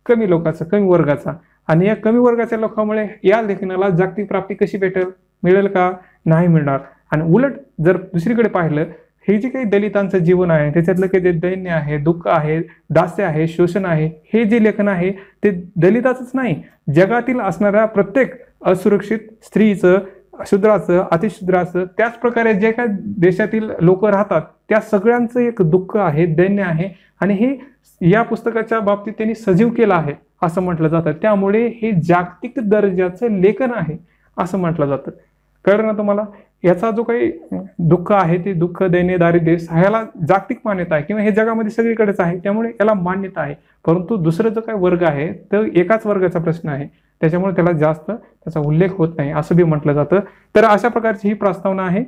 कमी लोकांचा, कमी वर्गाचा. आणि या कमी वर्गाच्या लोकांमुळे या लेखनाला जागतिक प्राप्ती कशी मिळेल का, नाही मिळणार. आणि उलट जर दुसरीकडे पाहिलं, हे जे काही दलितांचं जीवन आहे त्याच्यातलं काही जे दैन्य आहे, दुःख आहे, दास्य आहे, शोषण आहे, हे जे लेखन आहे ते दलिताचंच नाही, जगातील असणाऱ्या प्रत्येक असुरक्षित स्त्रीचं, शूद्राचं, अतिशूद्राचं, त्याच प्रकारे जे काही देशातील लोक राहतात त्या सगळ्यांचं एक दुःख आहे, दैन्य आहे. आणि हे या पुस्तकाच्या बाबतीत त्यांनी सजीव केलं आहे असं म्हटलं जातं. त्यामुळे हे जागतिक दर्जाचं लेखन आहे असं म्हटलं जातं. कळलं ना तुम्हाला? याचा जो काही दुःख आहे ते दुःख, दैन्य, दारिद्र्य ह्याला जागतिक मान्यता आहे किंवा हे जगामध्ये सगळीकडेच आहे, त्यामुळे याला मान्यता आहे. परंतु दुसरं जो काही वर्ग आहे तर एकाच वर्गाचा प्रश्न आहे, त्याच्यामुळे त्याला जास्त त्याचा उल्लेख होत नाही असं बी म्हटलं जातं. तर अशा प्रकारची ही प्रस्तावना आहे.